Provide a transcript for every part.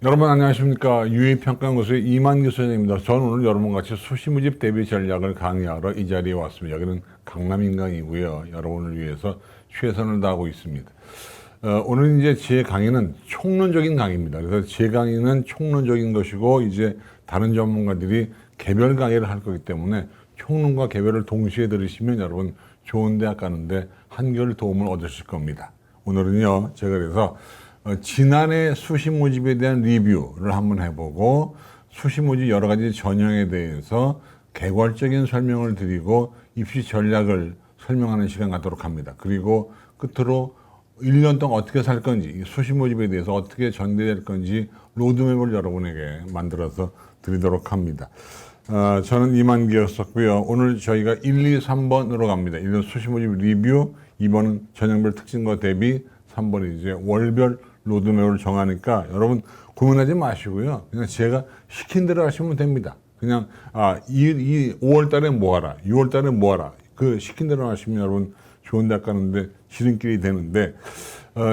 여러분 안녕하십니까. 유의평가연구소의 이만기 소장입니다. 저는 오늘 여러분과 같이 수시무집 대비 전략을 강의하러 이 자리에 왔습니다. 여기는 강남인강이고요. 여러분을 위해서 최선을 다하고 있습니다. 오늘 이제 제 강의는 총론적인 강의입니다. 그래서 제 강의는 총론적인 것이고 이제 다른 전문가들이 개별 강의를 할 거기 때문에 총론과 개별을 동시에 들으시면 여러분 좋은 대학 가는데 한결 도움을 얻으실 겁니다. 오늘은요, 제가 그래서 지난해 수시 모집에 대한 리뷰를 한번 해보고 수시 모집 여러 가지 전형에 대해서 개괄적인 설명을 드리고 입시 전략을 설명하는 시간 갖도록 합니다. 그리고 끝으로 1년 동안 어떻게 살 건지, 수시 모집에 대해서 어떻게 전개될 건지 로드맵을 여러분에게 만들어서 드리도록 합니다. 저는 이만기였었고요. 오늘 저희가 1, 2, 3번으로 갑니다. 1년 수시 모집 리뷰, 2번은 전형별 특징과 대비, 3번이 이제 월별 로드맵을 정하니까 여러분 고민하지 마시고요. 그냥 제가 시킨 대로 하시면 됩니다. 그냥 5월 달에 뭐 하라, 6월 달에 뭐 하라, 그 시킨 대로 하시면 여러분 좋은 대학 가는데 지름길이 되는데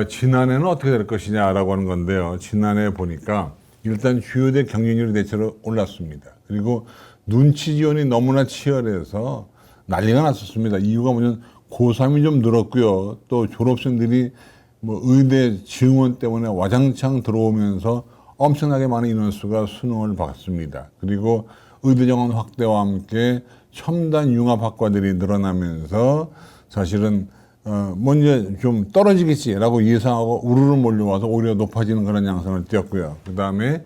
지난해는 어떻게 될 것이냐라고 하는 건데요. 지난해 보니까 일단 주요대 경쟁률이 대체로 올랐습니다. 그리고 눈치 지원이 너무나 치열해서 난리가 났었습니다. 이유가 뭐냐면 고3이 좀 늘었고요. 또 졸업생들이 뭐 의대 증원 때문에 와장창 들어오면서 엄청나게 많은 인원수가 수능을 봤습니다. 그리고 의대 정원 확대와 함께 첨단 융합학과들이 늘어나면서 사실은 먼저 좀 떨어지겠지라고 예상하고 우르르 몰려와서 오히려 높아지는 그런 양상을 띄었고요. 그 다음에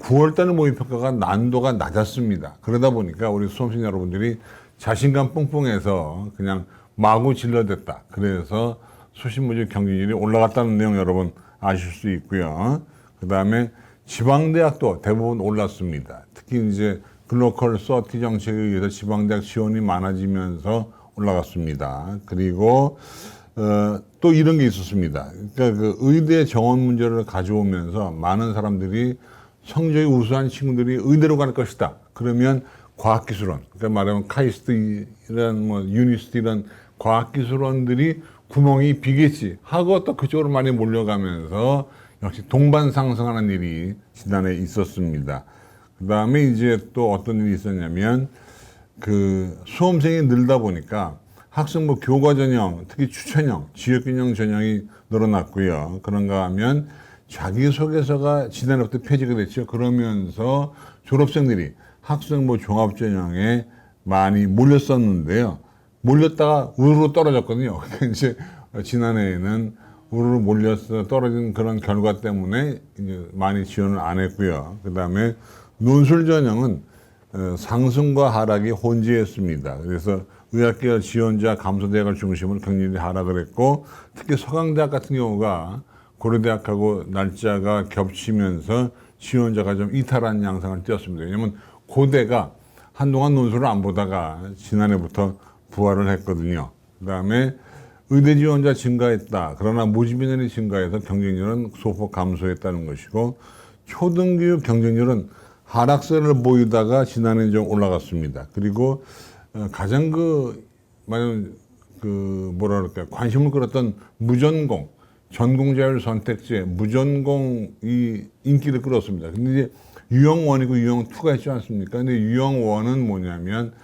9월달 모의평가가 난도가 낮았습니다. 그러다 보니까 우리 수험생 여러분들이 자신감 뿡뿡해서 그냥 마구 질러댔다. 그래서 수시 모집 경쟁률이 올라갔다는 내용 여러분 아실 수 있고요. 그 다음에 지방대학도 대부분 올랐습니다. 특히 이제 글로컬 서티 정책에 의해서 지방대학 지원이 많아지면서 올라갔습니다. 그리고 또 이런 게 있었습니다. 그러니까 그 의대 정원 문제를 가져오면서 많은 사람들이 성적이 우수한 친구들이 의대로 갈 것이다. 그러면 과학기술원, 그러니까 말하면 카이스트 이런 뭐 유니스트 이런 과학기술원들이 구멍이 비겠지 하고 또 그쪽으로 많이 몰려가면서 역시 동반 상승하는 일이 지난해 있었습니다. 그 다음에 이제 또 어떤 일이 있었냐면 그 수험생이 늘다 보니까 학생부 교과 전형, 특히 추천형, 지역균형 전형이 늘어났고요. 그런가 하면 자기소개서가 지난해부터 폐지가 됐죠. 그러면서 졸업생들이 학생부 종합전형에 많이 몰렸었는데요. 몰렸다가 우르르 떨어졌거든요. 이제 지난해에는 우르르 몰려서 떨어진 그런 결과 때문에 이제 많이 지원을 안 했고요. 그 다음에 논술 전형은 상승과 하락이 혼재했습니다. 그래서 의학계열 지원자 감소대학을 중심으로 경쟁률이 하락을 했고 특히 서강대학 같은 경우가 고려대학하고 날짜가 겹치면서 지원자가 좀 이탈한 양상을 띄었습니다. 왜냐하면 고대가 한동안 논술을 안 보다가 지난해부터 부활을 했거든요. 그 다음에 의대 지원자 증가했다. 그러나 모집 인원이 증가해서 경쟁률은 소폭 감소했다는 것이고 초등교육 경쟁률은 하락세를 보이다가 지난해 좀 올라갔습니다. 그리고 가장 뭐라 그럴까요? 관심을 끌었던 무전공, 전공자율 선택제, 무전공이 인기를 끌었습니다. 근데 이제 유형1이고 유형2가 있지 않습니까? 근데 유형1은 뭐냐면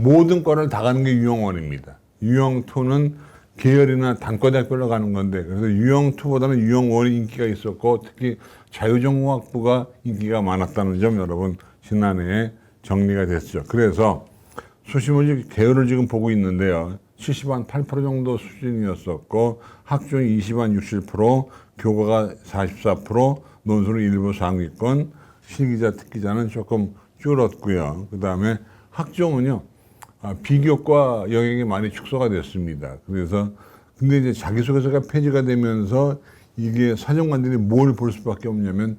모든 과를 다 가는 게 유형1입니다. 유형2는 계열이나 단과대학별로 가는 건데 그래서 유형2보다는 유형1이 인기가 있었고 특히 자유전공학부가 인기가 많았다는 점 여러분 지난해에 정리가 됐죠. 그래서 수시모집 계열을 지금 보고 있는데요. 70한 8% 정도 수준이었었고 학종이 20한 67%, 교과가 44%, 논술은 일부 상위권, 실기자 특기자는 조금 줄었고요. 그 다음에 학종은요. 비교과 영역이 많이 축소가 됐습니다. 그래서 근데 이제 자기소개서가 폐지가 되면서 이게 사정관들이 뭘 볼 수밖에 없냐면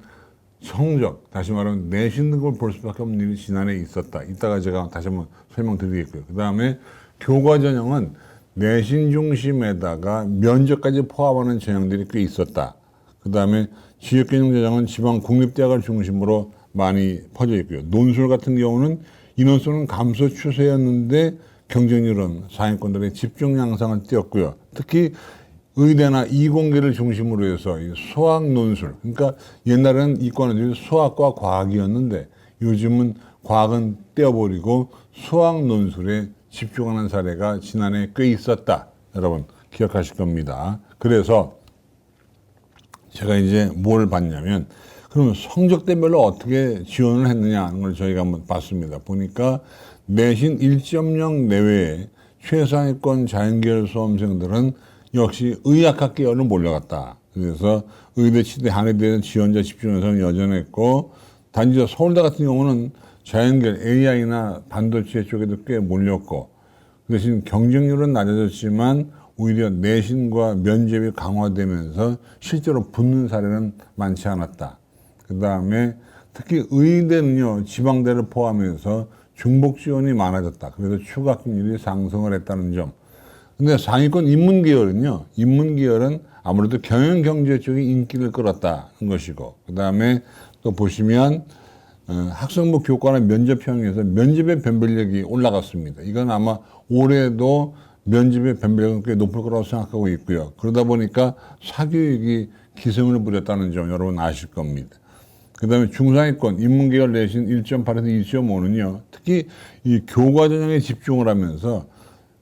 성적, 다시 말하면 내신 등급을 볼 수밖에 없는 일이 지난해 있었다. 이따가 제가 다시 한번 설명드리겠고요. 그 다음에 교과 전형은 내신 중심에다가 면접까지 포함하는 전형들이 꽤 있었다. 그 다음에 지역균형 전형은 지방 국립대학을 중심으로 많이 퍼져 있고요. 논술 같은 경우는 인원수는 감소 추세였는데 경쟁률은 상위권들의 집중 양상을 띄었고요. 특히 의대나 이공계를 중심으로 해서 수학 논술, 그러니까 옛날에는 이과는 수학과 과학이었는데 요즘은 과학은 떼어버리고 수학 논술에 집중하는 사례가 지난해 꽤 있었다. 여러분 기억하실 겁니다. 그래서 제가 이제 뭘 봤냐면, 그러면 성적대별로 어떻게 지원을 했느냐 하는 걸 저희가 한번 봤습니다. 보니까 내신 1.0 내외의 최상위권 자연계열 수험생들은 역시 의학학 계열로 몰려갔다. 그래서 의대, 치대, 한의대는 지원자 집중 현상이 여전했고, 단지 서울대 같은 경우는 자연계열 AI나 반도체 쪽에도 꽤 몰렸고, 그 대신 경쟁률은 낮아졌지만 오히려 내신과 면접이 강화되면서 실제로 붙는 사례는 많지 않았다. 그 다음에 특히 의대는요, 지방대를 포함해서 중복 지원이 많아졌다. 그래서 추가 학률이 상승을 했다는 점. 근데 상위권 인문계열은요, 인문계열은 아무래도 경영경제 쪽이 인기를 끌었다는 것이고, 그 다음에 또 보시면 학생부 교과나 면접형에서 면접의 변별력이 올라갔습니다. 이건 아마 올해도 면접의 변별력은 꽤 높을 거라고 생각하고 있고요. 그러다 보니까 사교육이 기승을 부렸다는 점 여러분 아실 겁니다. 그 다음에 중상위권 인문계열 내신 1.8에서 2.5는요. 특히 이 교과 전형에 집중을 하면서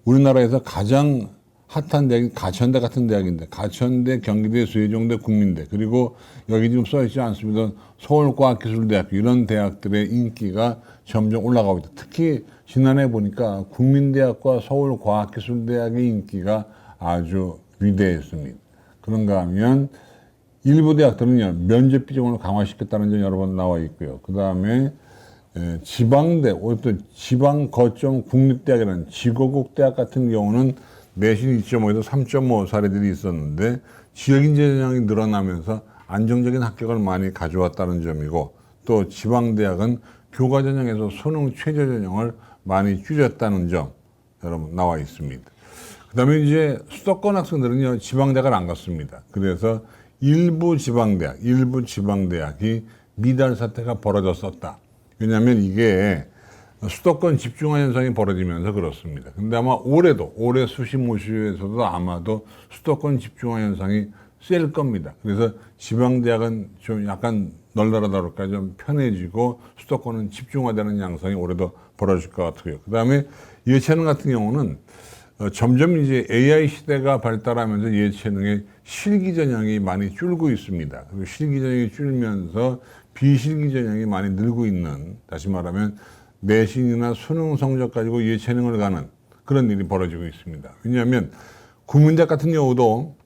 우리나라에서 가장 핫한 대학이 가천대 같은 대학인데, 가천대, 경기대, 세종대, 국민대, 그리고 여기 지금 써있지 않습니다. 서울과학기술대학교, 이런 대학들의 인기가 점점 올라가고 있다. 특히 지난해 보니까 국민대학과 서울과학기술대학의 인기가 아주 위대했습니다. 그런가 하면 일부 대학들은요, 면접 비중을 강화시켰다는 점이 여러 번 나와 있고요. 그 다음에 지방대, 또 지방 거점 국립대학이라는 지고국 대학 같은 경우는 내신 2.5에서 3.5 사례들이 있었는데 지역인재 전형이 늘어나면서 안정적인 합격을 많이 가져왔다는 점이고, 또 지방대학은 교과 전형에서 수능 최저 전형을 많이 줄였다는 점 여러분 나와 있습니다. 그 다음에 이제 수도권 학생들은요, 지방대학을 안 갔습니다. 그래서 일부 지방대학이 미달 사태가 벌어졌었다. 왜냐하면 이게 수도권 집중화 현상이 벌어지면서 그렇습니다. 근데 아마 올해 수시모시에서도 아마도 수도권 집중화 현상이 셀 겁니다. 그래서 지방대학은 좀 약간 널널하다 그럴까 좀 편해지고 수도권은 집중화되는 양상이 올해도 벌어질 것 같고요. 그 다음에 예체능 같은 경우는 점점 이제 AI 시대가 발달하면서 예체능의 실기 전형이 많이 줄고 있습니다. 그리고 실기 전형이 줄면서 비실기 전형이 많이 늘고 있는, 다시 말하면 내신이나 수능 성적 가지고 예체능을 가는 그런 일이 벌어지고 있습니다. 왜냐하면 국민대학 같은 경우도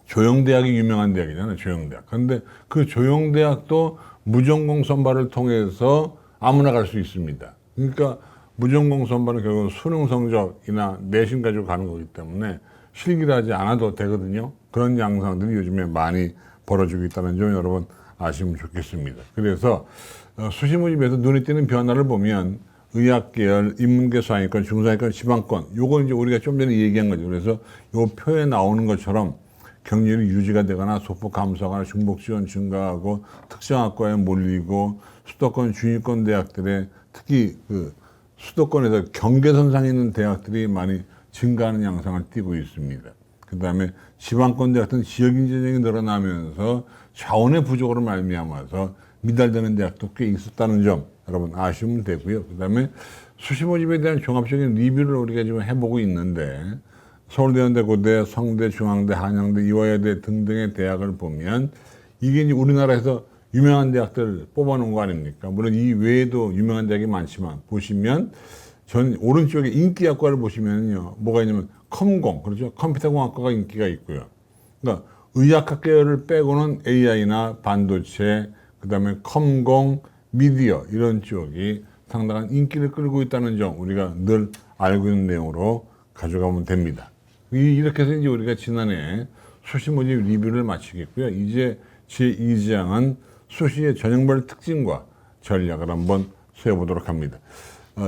조영대학이 유명한 대학이잖아요. 조영대학. 그런데 그 조영대학도 무전공 선발을 통해서 아무나 갈 수 있습니다. 그러니까 무전공 선발은 결국 수능 성적이나 내신 가지고 가는 거기 때문에 실기를 하지 않아도 되거든요. 그런 양상들이 요즘에 많이 벌어지고 있다는 점 여러분 아시면 좋겠습니다. 그래서 수시 모집에서 눈에 띄는 변화를 보면 의학계열, 인문계 상위권, 중상위권, 지방권, 요거 이제 우리가 좀 전에 얘기한 거죠. 그래서 요 표에 나오는 것처럼 경률이 유지가 되거나 소폭 감소하거나 중복 지원 증가하고 특정 학과에 몰리고 수도권 중위권 대학들의 특히 그 수도권에서 경계선상에 있는 대학들이 많이 증가하는 양상을 띠고 있습니다. 그 다음에 지방권 대학들은 지역인재 전형이 늘어나면서 자원의 부족으로 말미암아서 미달되는 대학도 꽤 있었다는 점 여러분 아시면 되고요. 그 다음에 수시 모집에 대한 종합적인 리뷰를 우리가 지금 해보고 있는데, 서울대, 연대, 고대, 성대, 중앙대, 한양대, 이화여대 등등의 대학을 보면 이게 이제 우리나라에서 유명한 대학들 뽑아놓은 거 아닙니까? 물론 이 외에도 유명한 대학이 많지만 보시면 전 오른쪽에 인기학과를 보시면요, 뭐가 있냐면 컴공, 그렇죠? 컴퓨터공학과가 인기가 있고요. 그러니까 의학학 계열을 빼고는 AI나 반도체, 그 다음에 컴공, 미디어 이런 쪽이 상당한 인기를 끌고 있다는 점 우리가 늘 알고 있는 내용으로 가져가면 됩니다. 이렇게 해서 이제 우리가 지난해 수시 모집 리뷰를 마치겠고요. 이제 제2장은 수시의 전형별 특징과 전략을 한번 세워보도록 합니다.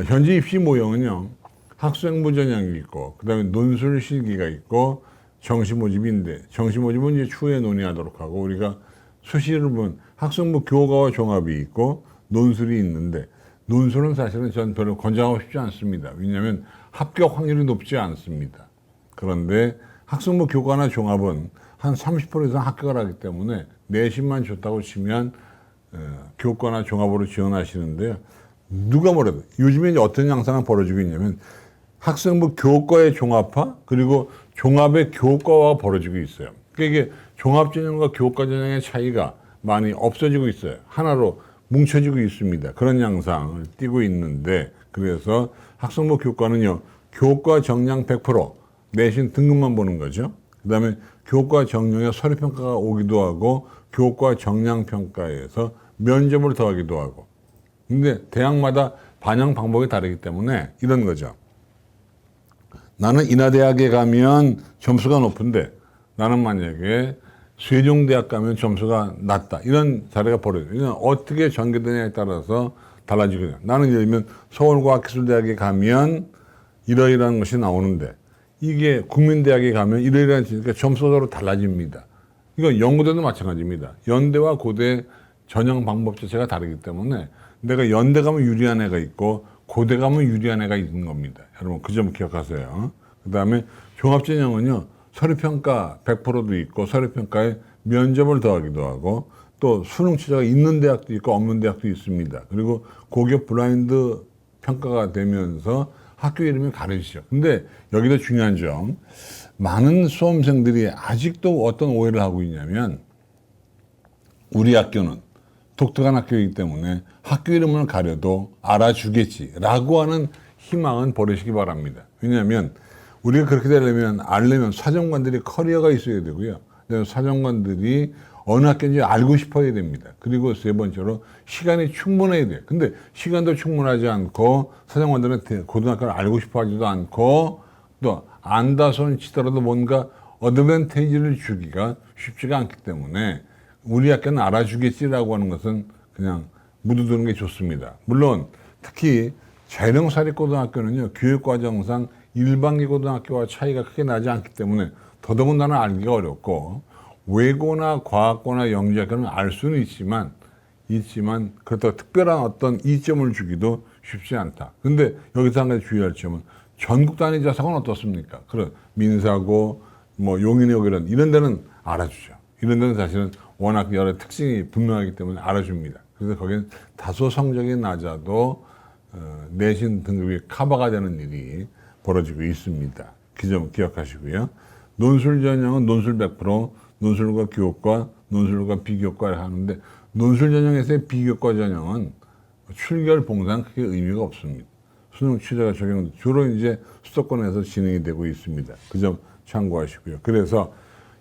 현재 입시 모형은요, 학생부 전형이 있고, 그 다음에 논술 실기가 있고, 정시 모집인데, 정시 모집은 이제 추후에 논의하도록 하고, 우리가 수시를 보면 학생부 교과와 종합이 있고, 논술이 있는데, 논술은 사실은 전 별로 권장하고 싶지 않습니다. 왜냐하면 합격 확률이 높지 않습니다. 그런데 학생부 교과나 종합은 한 30% 이상 합격을 하기 때문에 내신만 좋다고 치면 교과나 종합으로 지원하시는데요. 누가 뭐래도 요즘에 이제 어떤 양상이 벌어지고 있냐면 학생부 교과의 종합화 그리고 종합의 교과화가 벌어지고 있어요. 그러니까 이게 종합전형과 교과전형의 차이가 많이 없어지고 있어요. 하나로 뭉쳐지고 있습니다. 그런 양상을 띠고 있는데 그래서 학생부 교과는요. 교과 정량 100% 내신 등급만 보는 거죠. 그 다음에 교과 정량에 서류평가가 오기도 하고 교과 정량평가에서 면접을 더하기도 하고 근데 대학마다 반영 방법이 다르기 때문에 이런 거죠. 나는 인하대학에 가면 점수가 높은데 나는 만약에 세종대학 가면 점수가 낮다. 이런 사례가 벌어져요. 이건 어떻게 전개되냐에 따라서 달라지거든요. 나는 예를 들면 서울과학기술대학에 가면 이러이러한 것이 나오는데 이게 국민대학에 가면 이러이러한 그러니까 점수가 서로 달라집니다. 이건 연구대도 마찬가지입니다. 연대와 고대 전형 방법 자체가 다르기 때문에 내가 연대 가면 유리한 애가 있고 고대 가면 유리한 애가 있는 겁니다. 여러분 그 점 기억하세요. 그 다음에 종합전형은요. 서류평가 100%도 있고 서류평가에 면접을 더하기도 하고 또 수능 취재가 있는 대학도 있고 없는 대학도 있습니다. 그리고 고교 블라인드 평가가 되면서 학교 이름이 가려지죠. 근데 여기도 중요한 점 많은 수험생들이 아직도 어떤 오해를 하고 있냐면 우리 학교는 독특한 학교이기 때문에 학교 이름을 가려도 알아주겠지라고 하는 희망은 버리시기 바랍니다. 왜냐하면 우리가 그렇게 알려면 사정관들이 커리어가 있어야 되고요. 사정관들이 어느 학교인지 알고 싶어야 됩니다. 그리고 세 번째로 시간이 충분해야 돼요. 근데 시간도 충분하지 않고 사정관들은 고등학교를 알고 싶어 하지도 않고 또 안다 손 치더라도 뭔가 어드밴테이지를 주기가 쉽지가 않기 때문에 우리 학교는 알아주겠지라고 하는 것은 그냥 묻어두는 게 좋습니다. 물론 특히 재령사립고등학교는요. 교육과정상 일반기 고등학교와 차이가 크게 나지 않기 때문에 더더군다나 알기가 어렵고 외고나 과학고나 영재학교는 알 수는 있지만 그렇다고 특별한 어떤 이점을 주기도 쉽지 않다. 근데 여기서 한 가지 주의할 점은 전국 단위 자사고는 어떻습니까? 그런 민사고 뭐 용인여고 이런 데는 알아주죠. 이런 데는 사실은 워낙 여러 특징이 분명하기 때문에 알아줍니다. 그래서 거기는 다소 성적이 낮아도 내신 등급이 커버가 되는 일이 벌어지고 있습니다. 그 점 기억하시고요. 논술 전형은 논술 100%, 논술과 교과, 논술과 비교과를 하는데 논술 전형에서의 비교과 전형은 출결 봉사는 크게 의미가 없습니다. 수능 취재가 적용 주로 이제 수도권에서 진행이 되고 있습니다. 그 점 참고하시고요. 그래서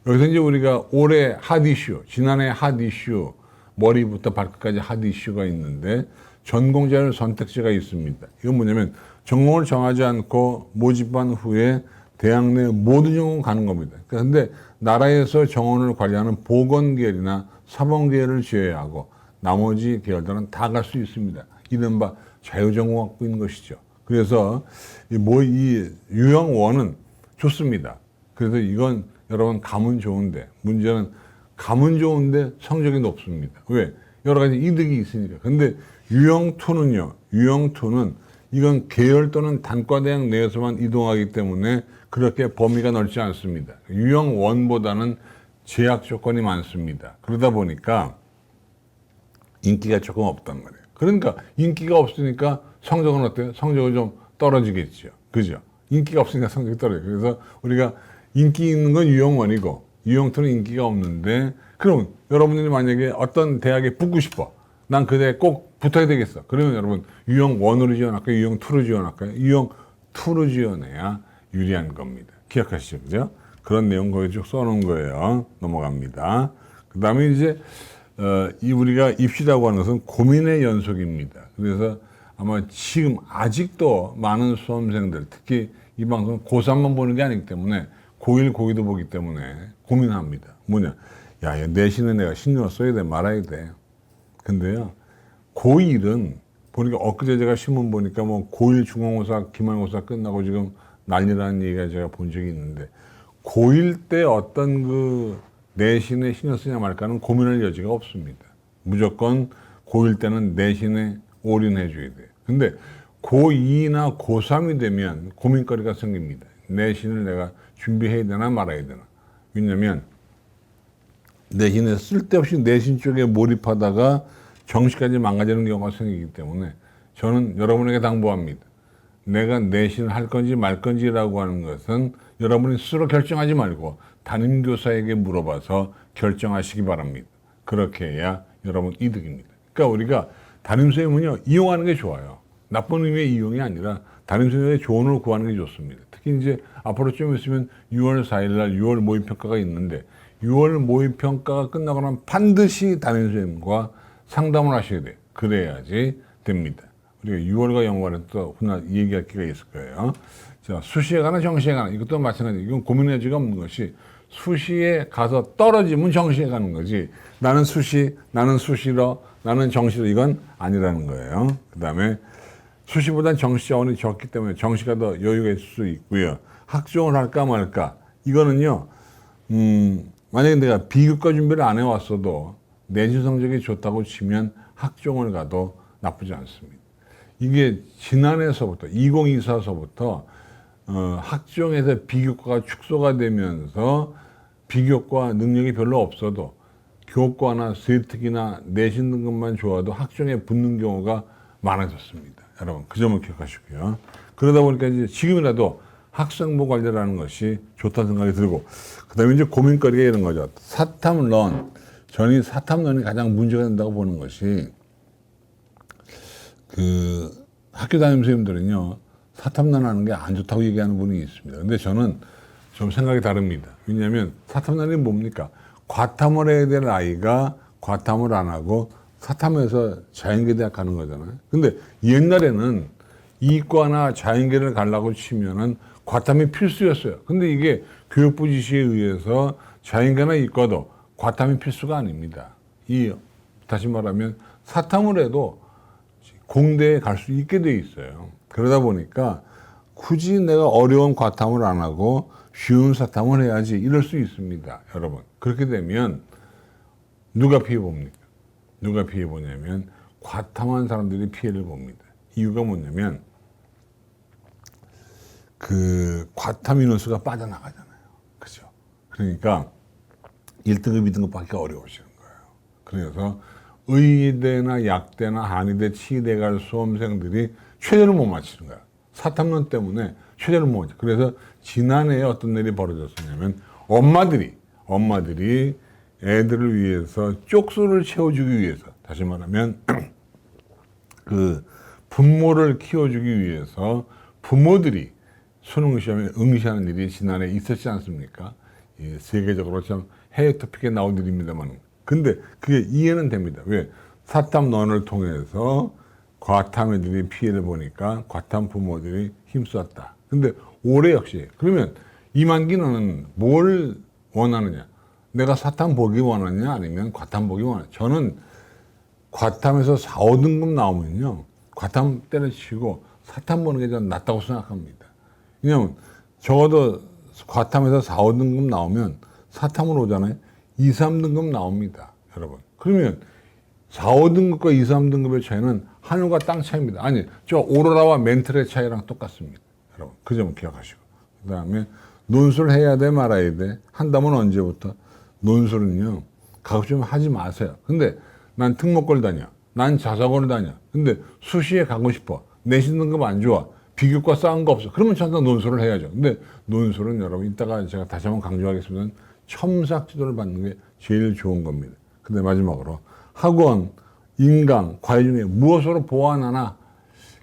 여기서 이제 우리가 올해 핫 이슈, 지난해 핫 이슈, 머리부터 발끝까지 핫 이슈가 있는데 전공자율 선택지가 있습니다. 이건 뭐냐면 전공을 정하지 않고 모집한 후에 대학 내 모든 전공 가는 겁니다. 그런데 나라에서 정원을 관리하는 보건계열이나 사범계열을 제외하고 나머지 계열들은 다 갈 수 있습니다. 이른바 자유전공학부인 것이죠. 그래서 이 유형1은 좋습니다. 그래서 이건 여러분 가면 좋은데 문제는 가면 좋은데 성적이 높습니다. 왜? 여러 가지 이득이 있으니까. 근데 유형2는요. 유형2는 이건 계열 또는 단과대학 내에서만 이동하기 때문에 그렇게 범위가 넓지 않습니다. 유형1보다는 제약 조건이 많습니다. 그러다 보니까 인기가 조금 없단 말이에요. 그러니까 인기가 없으니까 성적은 어때요? 성적은 좀 떨어지겠죠. 그죠? 인기가 없으니까 성적이 떨어져요. 그래서 우리가 인기 있는 건 유형1이고 유형2는 인기가 없는데 그럼 여러분들이 만약에 어떤 대학에 붙고 싶어. 난 그 대학에 꼭 붙어야 되겠어. 그러면 여러분 유형1으로 지원할까요? 유형2로 지원할까요? 유형2로 지원해야 유리한 겁니다. 기억하시죠? 그죠? 그런 내용 거기 쭉 써놓은 거예요. 넘어갑니다. 그 다음에 이제 우리가 입시라고 하는 것은 고민의 연속입니다. 그래서 아마 지금 아직도 많은 수험생들, 특히 이 방송은 고3만 보는 게 아니기 때문에 고1, 고2도 보기 때문에 고민합니다. 뭐냐? 야, 내신에 내가 신경을 써야 돼, 말아야 돼. 근데요, 고1은 보니까 엊그제 제가 신문 보니까 뭐 고1 중간고사, 기말고사 끝나고 지금 난리라는 얘기가 제가 본 적이 있는데 고1 때 어떤 그 내신에 신경 쓰냐 말까는 고민할 여지가 없습니다. 무조건 고1 때는 내신에 올인해 줘야 돼요. 근데 고2나 고3이 되면 고민거리가 생깁니다. 내신을 내가 준비해야 되나 말아야 되나. 왜냐면 내신에 쓸데없이 내신 쪽에 몰입하다가 정시까지 망가지는 경우가 생기기 때문에 저는 여러분에게 당부합니다. 내가 내신을 할 건지 말 건지라고 하는 것은 여러분이 스스로 결정하지 말고 담임교사에게 물어봐서 결정하시기 바랍니다. 그렇게 해야 여러분 이득입니다. 그러니까 우리가 담임선생님은요, 이용하는 게 좋아요. 나쁜 의미의 이용이 아니라 담임선생님의 조언을 구하는 게 좋습니다. 특히 이제 앞으로 좀 있으면 6월 4일 날 6월 모의평가가 있는데 6월 모의평가가 끝나고 나면 반드시 담임선생님과 상담을 하셔야 돼요. 그래야지 됩니다. 우리가 6월과 연관해서 또 훗날 얘기할 기회가 있을 거예요. 자, 수시에 가나 정시에 가나 이것도 마찬가지. 이건 고민의 여지가 없는 것이 수시에 가서 떨어지면 정시에 가는 거지. 나는 수시, 나는 수시로, 나는 정시로 이건 아니라는 거예요. 그 다음에 수시보단 정시 자원이 적기 때문에 정시가 더 여유가 있을 수 있고요. 학종을 할까 말까. 이거는요, 만약에 내가 비교과 준비를 안 해왔어도 내신 성적이 좋다고 치면 학종을 가도 나쁘지 않습니다. 이게 지난해서부터 2024서부터 학종에서 비교과가 축소가 되면서 비교과 능력이 별로 없어도 교과나 세특이나 내신 등급만 좋아도 학종에 붙는 경우가 많아졌습니다. 여러분 그 점을 기억하시고요. 그러다 보니까 이제 지금이라도 학생부 관리라는 것이 좋다는 생각이 들고, 그다음에 이제 고민거리가 이런 거죠. 사탐론, 저는 사탐론이 가장 문제가 된다고 보는 것이, 그 학교 담임 선생님들은요 사탐론 하는 게 안 좋다고 얘기하는 분이 있습니다. 근데 저는 좀 생각이 다릅니다. 왜냐하면 사탐론이 뭡니까? 과탐을 해야 될 아이가 과탐을 안 하고 사탐에서 자연계대학 가는 거잖아요. 근데 옛날에는 이과나 자연계를 가려고 치면은 과탐이 필수였어요. 근데 이게 교육부 지시에 의해서 자연계나 이과도 과탐이 필수가 아닙니다. 다시 말하면 사탐을 해도 공대에 갈 수 있게 돼 있어요. 그러다 보니까 굳이 내가 어려운 과탐을 안 하고 쉬운 사탐을 해야지 이럴 수 있습니다. 여러분 그렇게 되면 누가 피해 봅니까? 누가 피해 보냐면 과탐한 사람들이 피해를 봅니다. 이유가 뭐냐면 그 과탐 인원수가 빠져나가잖아요. 그죠? 그러니까 1등급, 2등급 받기 어려우시는 거예요. 그래서 의대나 약대나 한의대, 치의대 갈 수험생들이 최저를 못 맞추는 거야. 사탐론 때문에 최저를 못 맞춰. 그래서 지난해에 어떤 일이 벌어졌었냐면 엄마들이 애들을 위해서 쪽수를 채워주기 위해서, 다시 말하면 그 분모를 키워주기 위해서 부모들이 수능 시험에 응시하는 일이 지난해 있었지 않습니까? 예, 세계적으로 참 해외 토픽에 나온 일입니다만, 근데 그게 이해는 됩니다. 왜? 사탐론을 통해서 과탐 애들이 피해를 보니까 과탐 부모들이 힘썼다. 근데 올해 역시 그러면 이만기는 뭘 원하느냐? 내가 사탐 보기 원하느냐 아니면 과탐 보기 원하느냐? 저는 과탐에서 4, 5등급 나오면요 과탐 때려치고 사탐 보는 게 좀 낫다고 생각합니다. 왜냐면 적어도 과탐에서 4, 5등급 나오면 사탐으로 오잖아요. 2, 3등급 나옵니다. 여러분. 그러면 4, 5등급과 2, 3등급의 차이는 하늘과 땅 차이입니다. 아니, 저 오로라와 멘틀의 차이랑 똑같습니다. 여러분. 그 점을 기억하시고. 그 다음에 논술을 해야 돼 말아야 돼. 한다면 언제부터? 논술은요. 가급적 하지 마세요. 근데 난 특목고를 다녀. 난 자사고를 다녀. 근데 수시에 가고 싶어. 내신 등급 안 좋아. 비교과 쌓은 거 없어. 그러면 전부 논술을 해야죠. 근데 논술은 여러분 이따가 제가 다시 한번 강조하겠습니다. 첨삭 지도를 받는 게 제일 좋은 겁니다. 근데 마지막으로 학원, 인강, 과외 중에 무엇으로 보완하나?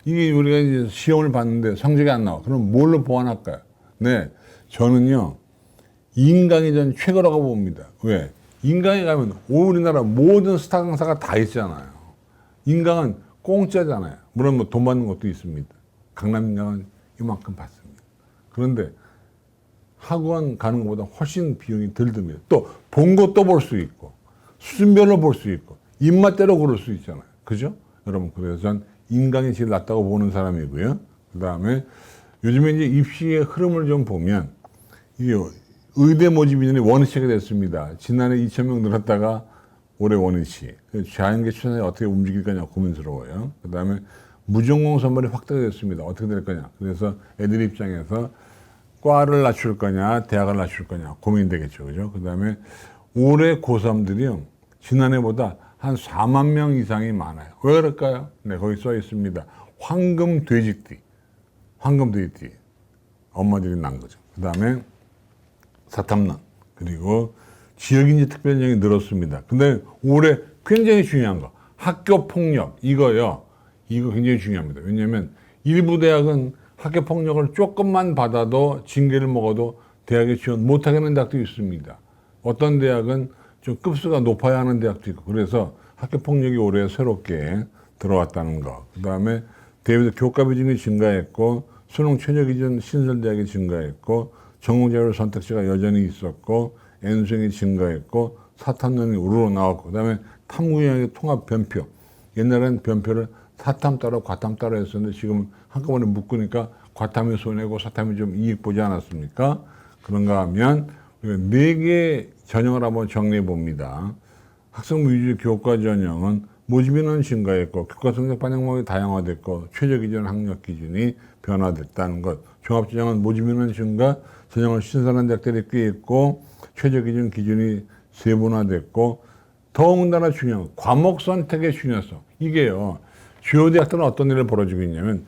이게 우리가 이제 시험을 봤는데 성적이 안 나와. 그럼 뭘로 보완할까요? 네, 저는요 인강이 전 최고라고 봅니다. 왜? 인강에 가면 우리나라 모든 스타 강사가 다 있잖아요. 인강은 공짜잖아요. 물론 뭐 돈 받는 것도 있습니다. 강남 인강은 이만큼 받습니다. 그런데 학원 가는 것보다 훨씬 비용이 덜 듭니다. 또 본 것도 볼 수 있고 수준별로 볼 수 있고 입맛대로 고를 수 있잖아요. 그죠? 여러분 그래서 전 인강이 제일 낫다고 보는 사람이고요. 그 다음에 요즘에 이제 입시의 흐름을 좀 보면 이게 의대 모집 인원이 원위치가 됐습니다. 지난해 2,000명 늘었다가 올해 원위치. 자연계 추산이 어떻게 움직일 거냐 고민스러워요. 그 다음에 무전공 선발이 확대가 됐습니다. 어떻게 될 거냐. 그래서 애들 입장에서 과를 낮출 거냐, 대학을 낮출 거냐 고민되겠죠. 그죠? 그 다음에 올해 고3들이요, 지난해보다 한 4만 명 이상이 많아요. 왜 그럴까요? 네, 거기 써 있습니다. 황금 돼지띠. 황금 돼지띠. 엄마들이 난 거죠. 그 다음에 사탐난. 그리고 지역인지 특별령이 늘었습니다. 근데 올해 굉장히 중요한 거. 학교 폭력. 이거요. 이거 굉장히 중요합니다. 왜냐면 일부 대학은 학교 폭력을 조금만 받아도 징계를 먹어도 대학에 지원 못하게 하는 대학도 있습니다. 어떤 대학은 좀 급수가 높아야 하는 대학도 있고, 그래서 학교 폭력이 올해 새롭게 들어왔다는 거. 그 다음에 대외 교과 비중이 증가했고, 수능 최저 기준 신설 대학이 증가했고, 전공자율 선택지가 여전히 있었고, N수행이 증가했고, 사탐론이 우르르 나왔고, 그 다음에 탐구형의 통합 변표. 옛날엔 변표를 사탐 따로 과탐 따로 했었는데 지금 한꺼번에 묶으니까 과탐이 손해고 사탐이 좀 이익 보지 않았습니까? 그런가 하면 우리가 4개 전형을 한번 정리해 봅니다. 학생부 위주 교과 전형은 모집 인원 증가했고, 교과 성적 반영목이 다양화됐고, 최저 기준 학력 기준이 변화됐다는 것. 종합 전형은 모집 인원 증가, 전형을 신설한 대학들이 꽤 있고, 최저 기준 기준이 세분화됐고, 더군다나 중요한 건 과목 선택의 중요성. 이게요, 주요 대학들은 어떤 일을 벌어지고 있냐면,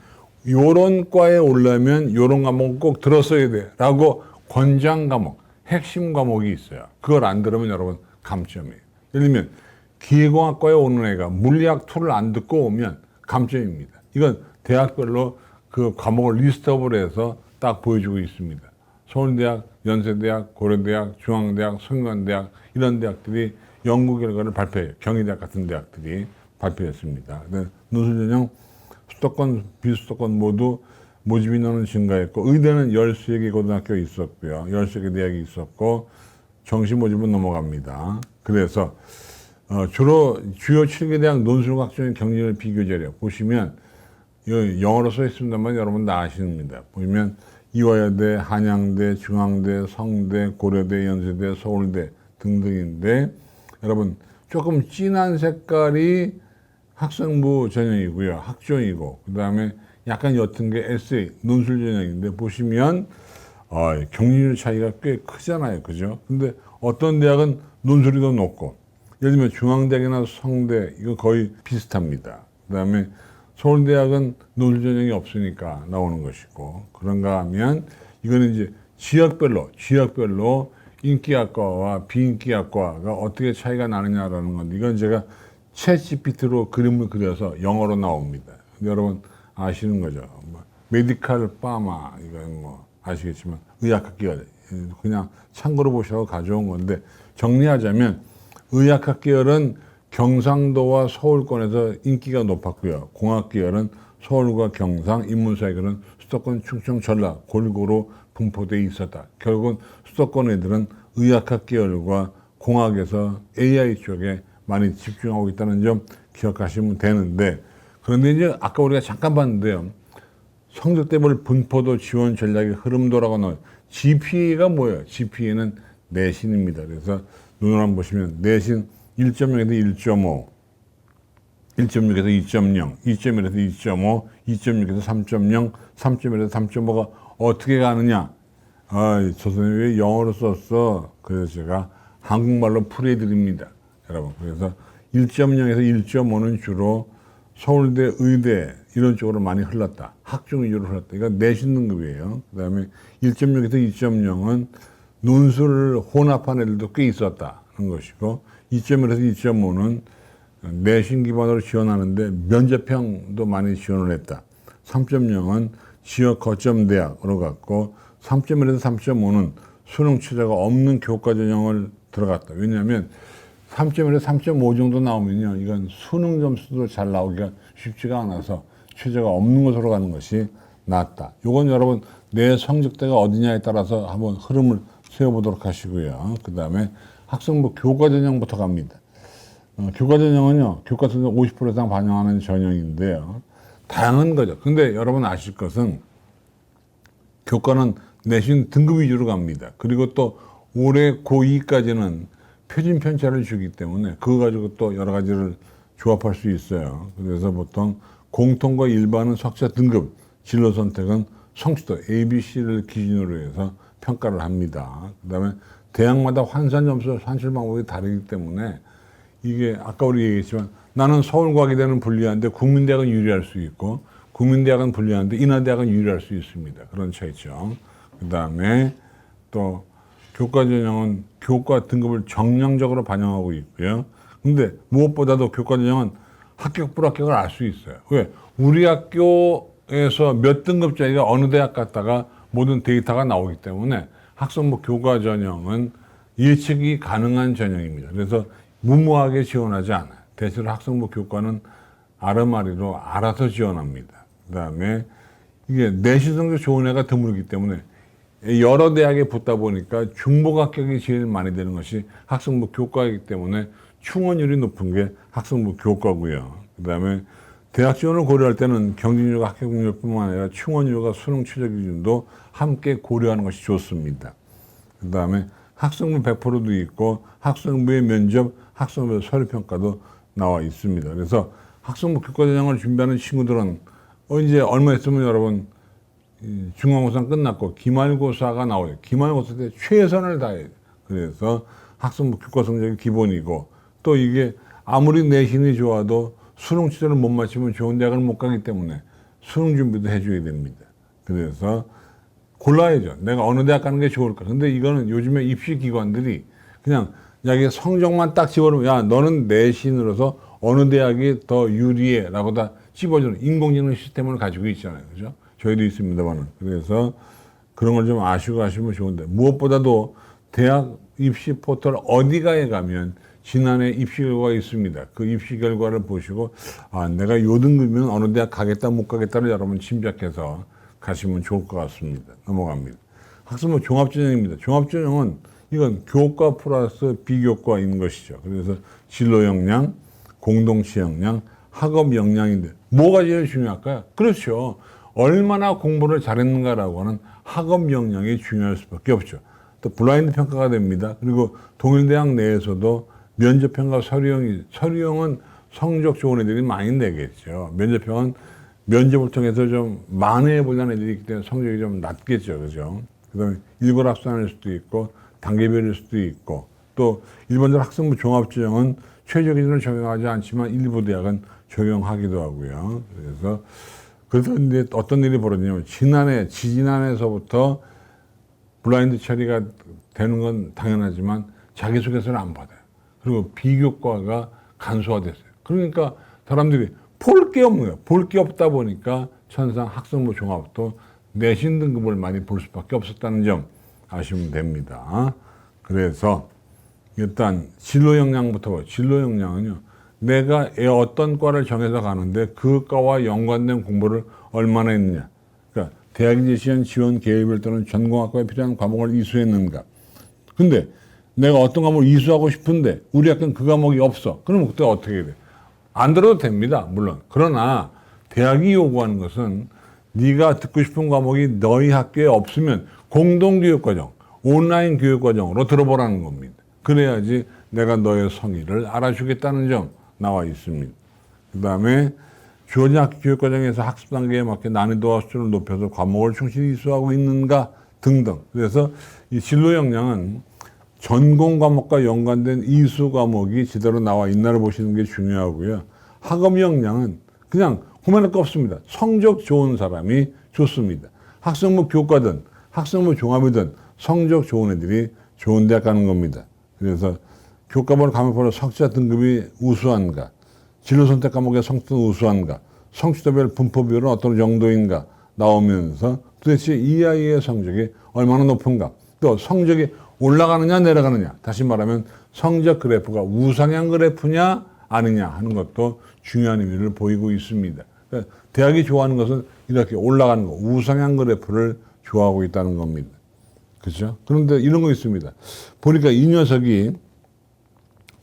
요런 과에 오려면 요런 과목은 꼭 들었어야 돼 라고 권장 과목, 핵심 과목이 있어요. 그걸 안 들으면 여러분 감점이에요. 예를 들면 기계공학과에 오는 애가 물리학 2를 안 듣고 오면 감점입니다. 이건 대학별로 그 과목을 리스트업을 해서 딱 보여주고 있습니다. 서울대학, 연세대학, 고려대학, 중앙대학, 성균관대학 이런 대학들이 연구 결과를 발표해요. 경희대학 같은 대학들이 발표했습니다. 논술전형 수도권, 비수도권 모두 모집 인원은 증가했고, 의대는 13개 고등학교 있었고요. 13개 대학이 있었고, 정시 모집은 넘어갑니다. 그래서 주로 주요 7개 대학 논술학종의 경쟁률 비교자료 보시면 영어로 써 있습니다만 여러분 다 아십니다. 보시면 이화여대, 한양대, 중앙대, 성대, 고려대, 연세대, 서울대 등등인데, 여러분 조금 진한 색깔이 학생부 전형이고요. 학종이고, 그 다음에 약간 옅은 게 에세이, 논술 전형인데, 보시면 경쟁률 차이가 꽤 크잖아요. 그죠? 근데 어떤 대학은 논술이 더 높고, 예를 들면 중앙대학이나 성대, 이거 거의 비슷합니다. 그 다음에 서울대학은 논술 전형이 없으니까 나오는 것이고, 그런가 하면 이거는 이제 지역별로 인기학과와 비인기학과가 어떻게 차이가 나느냐라는 건데, 이건 제가 챗GPT로 그림을 그려서 영어로 나옵니다. 근데 여러분 아시는 거죠? 메디칼 파마, 이건 뭐 아시겠지만 의학학계열, 그냥 참고로 보시라고 가져온 건데, 정리하자면 의학학계열은 경상도와 서울권에서 인기가 높았고요. 공학계열은 서울과 경상, 인문사계열은 수도권, 충청, 전라 골고루 분포되어 있었다. 결국은 수도권 애들은 의학학계열과 공학에서 AI 쪽에 많이 집중하고 있다는 점 기억하시면 되는데, 그런데 이제 아까 우리가 잠깐 봤는데요. 성적대별 분포도 지원 전략의 흐름도라고 나와요. GPA가 뭐예요? GPA는 내신입니다. 그래서 눈으로 한번 보시면 내신 1.0에서 1.5, 1.6에서 2.0, 2.1에서 2.5, 2.6에서 3.0, 3.1에서 3.5가 어떻게 가느냐? 저 선생님이 왜 영어로 썼어? 그래서 제가 한국말로 풀이해드립니다. 여러분. 그래서 1.0에서 1.5는 주로 서울대, 의대 이런 쪽으로 많이 흘렀다. 학종 위주로 흘렀다. 이건 내신 등급이에요. 그 다음에 1.6에서 2.0은 논술을 혼합한 애들도 꽤 있었다는 것이고, 2.1에서 2.5는 내신 기반으로 지원하는데 면접형도 많이 지원을 했다. 3.0은 지역 거점 대학으로 갔고, 3.1에서 3.5는 수능 최저가 없는 교과 전형을 들어갔다. 왜냐하면 3.1에서 3.5 정도 나오면요, 이건 수능 점수도 잘 나오기가 쉽지가 않아서 최저가 없는 것으로 가는 것이 낫다. 이건 여러분 내 성적대가 어디냐에 따라서 한번 흐름을 세워보도록 하시고요. 그 다음에 학생부 교과 전형부터 갑니다. 교과 전형은요, 교과 성적 50% 이상 반영하는 전형인데요. 다양한 거죠. 근데 여러분 아실 것은 교과는 내신 등급 위주로 갑니다. 그리고 또 올해 고2까지는 표준 편차를 주기 때문에 그거 가지고 또 여러 가지를 조합할 수 있어요. 그래서 보통 공통과 일반은 석사 등급, 진로 선택은 성취도 ABC를 기준으로 해서 평가를 합니다. 그다음에 대학마다 환산 점수 산출 방법이 다르기 때문에 이게 아까 우리 얘기했지만 나는 서울과기대는 불리한데 국민대학은 유리할 수 있고 국민대학은 불리한데 인하대학은 유리할 수 있습니다. 그런 차이점. 그다음에 또 교과 전형은 교과 등급을 정량적으로 반영하고 있고요. 근데 무엇보다도 교과 전형은 합격 불합격을 알 수 있어요. 왜? 우리 학교에서 몇 등급짜리가 어느 대학 갔다가 모든 데이터가 나오기 때문에 학생부 교과 전형은 예측이 가능한 전형입니다. 그래서 무모하게 지원하지 않아요. 대체로 학생부 교과는 아르마리로 알아서 지원합니다. 그 다음에 이게 내신 성적 좋은 애가 드물기 때문에 여러 대학에 붙다 보니까 중복 합격이 제일 많이 되는 것이 학생부 교과이기 때문에 충원율이 높은 게 학생부 교과고요. 그 다음에 대학 지원을 고려할 때는 경쟁률과 합격률뿐만 아니라 충원율과 수능 최저 기준도 함께 고려하는 것이 좋습니다. 그 다음에 학생부 100%도 있고 학생부의 면접, 학생부 서류평가도 나와 있습니다. 그래서 학생부 교과 전형을 준비하는 친구들은 이제 얼마 있으면 여러분 중간고사 끝났고 기말고사가 나와요. 기말고사 때 최선을 다해야 돼요. 그래서 학생부 교과 성적이 기본이고 또 이게 아무리 내신이 좋아도 수능 취준을 못 마치면 좋은 대학을 못 가기 때문에 수능 준비도 해줘야 됩니다. 그래서 골라야죠. 내가 어느 대학 가는 게 좋을까. 근데 이거는 요즘에 입시 기관들이 그냥 자기 성적만 딱 집어넣으면 야 너는 내신으로서 어느 대학이 더 유리해 라고 다 집어주는 인공지능 시스템을 가지고 있잖아요. 그죠? 저희도 있습니다만은. 그래서 그런 걸 좀 아시고 가시면 좋은데 무엇보다도 대학 입시 포털 어디가에 가면 지난해 입시 결과가 있습니다. 그 입시 결과를 보시고 아 내가 요 등급이면 어느 대학 가겠다 못 가겠다를 여러분 짐작해서 가시면 좋을 것 같습니다. 넘어갑니다. 학생부 종합전형입니다. 종합전형은 이건 교과 플러스 비교과인 것이죠. 그래서 진로 역량, 공동체 역량, 학업 역량인데 뭐가 제일 중요할까요? 그렇죠. 얼마나 공부를 잘했는가라고 하는 학업 역량이 중요할 수밖에 없죠. 또 블라인드 평가가 됩니다. 그리고 동일대학 내에서도 면접평가 서류형은 성적 좋은 애들이 많이 내겠죠. 면접형은 면접을 통해서 좀 만회해 보려는 애들이 있기 때문에 성적이 좀 낮겠죠. 그죠? 그 다음에 일괄합산일 수도 있고, 단계별일 수도 있고, 또 일반적으로 학생부 종합전형은 최저 기준을 적용하지 않지만 일부 대학은 적용하기도 하고요. 그래서 이제 어떤 일이 벌어지냐면 지지난해서부터 블라인드 처리가 되는 건 당연하지만 자기소개서를 안 받아요. 그리고 비교과가 간소화됐어요. 그러니까 사람들이 볼 게 없는 거예요. 볼 게 없다 보니까 천상 학생부 종합도 내신 등급을 많이 볼 수밖에 없었다는 점 아시면 됩니다. 그래서 일단 진로 역량부터 봐요. 진로 역량은요. 내가 어떤 과를 정해서 가는데 그 과와 연관된 공부를 얼마나 했느냐. 그러니까 대학이 제시한 지원 계획별 또는 전공학과에 필요한 과목을 이수했는가. 근데 내가 어떤 과목을 이수하고 싶은데 우리 학교는 그 과목이 없어. 그러면 그때 어떻게 해야 돼? 안 들어도 됩니다. 물론. 그러나 대학이 요구하는 것은 네가 듣고 싶은 과목이 너희 학교에 없으면 공동교육과정, 온라인 교육과정으로 들어보라는 겁니다. 그래야지 내가 너의 성의를 알아주겠다는 점 나와 있습니다. 그 다음에 주어진 학교 교육과정에서 학습 단계에 맞게 난이도와 수준을 높여서 과목을 충실히 이수하고 있는가 등등. 그래서 이 진로 역량은 전공 과목과 연관된 이수 과목이 제대로 나와 있나를 보시는 게 중요하고요. 학업 역량은 그냥 고민할 거 없습니다. 성적 좋은 사람이 좋습니다. 학생부 교과든 학생부 종합이든 성적 좋은 애들이 좋은 대학 가는 겁니다. 그래서 교과번호 과목번호 석자 등급이 우수한가, 진로 선택 과목의 성적은 우수한가, 성취도별 분포 비율은 어떤 정도인가 나오면서 도대체 이 아이의 성적이 얼마나 높은가, 또 성적이 올라가느냐 내려가느냐, 다시 말하면 성적 그래프가 우상향 그래프냐 아니냐 하는 것도 중요한 의미를 보이고 있습니다. 그러니까 대학이 좋아하는 것은 이렇게 올라가는 거, 우상향 그래프를 좋아하고 있다는 겁니다. 그렇죠? 그런데 이런 거 있습니다. 보니까 이 녀석이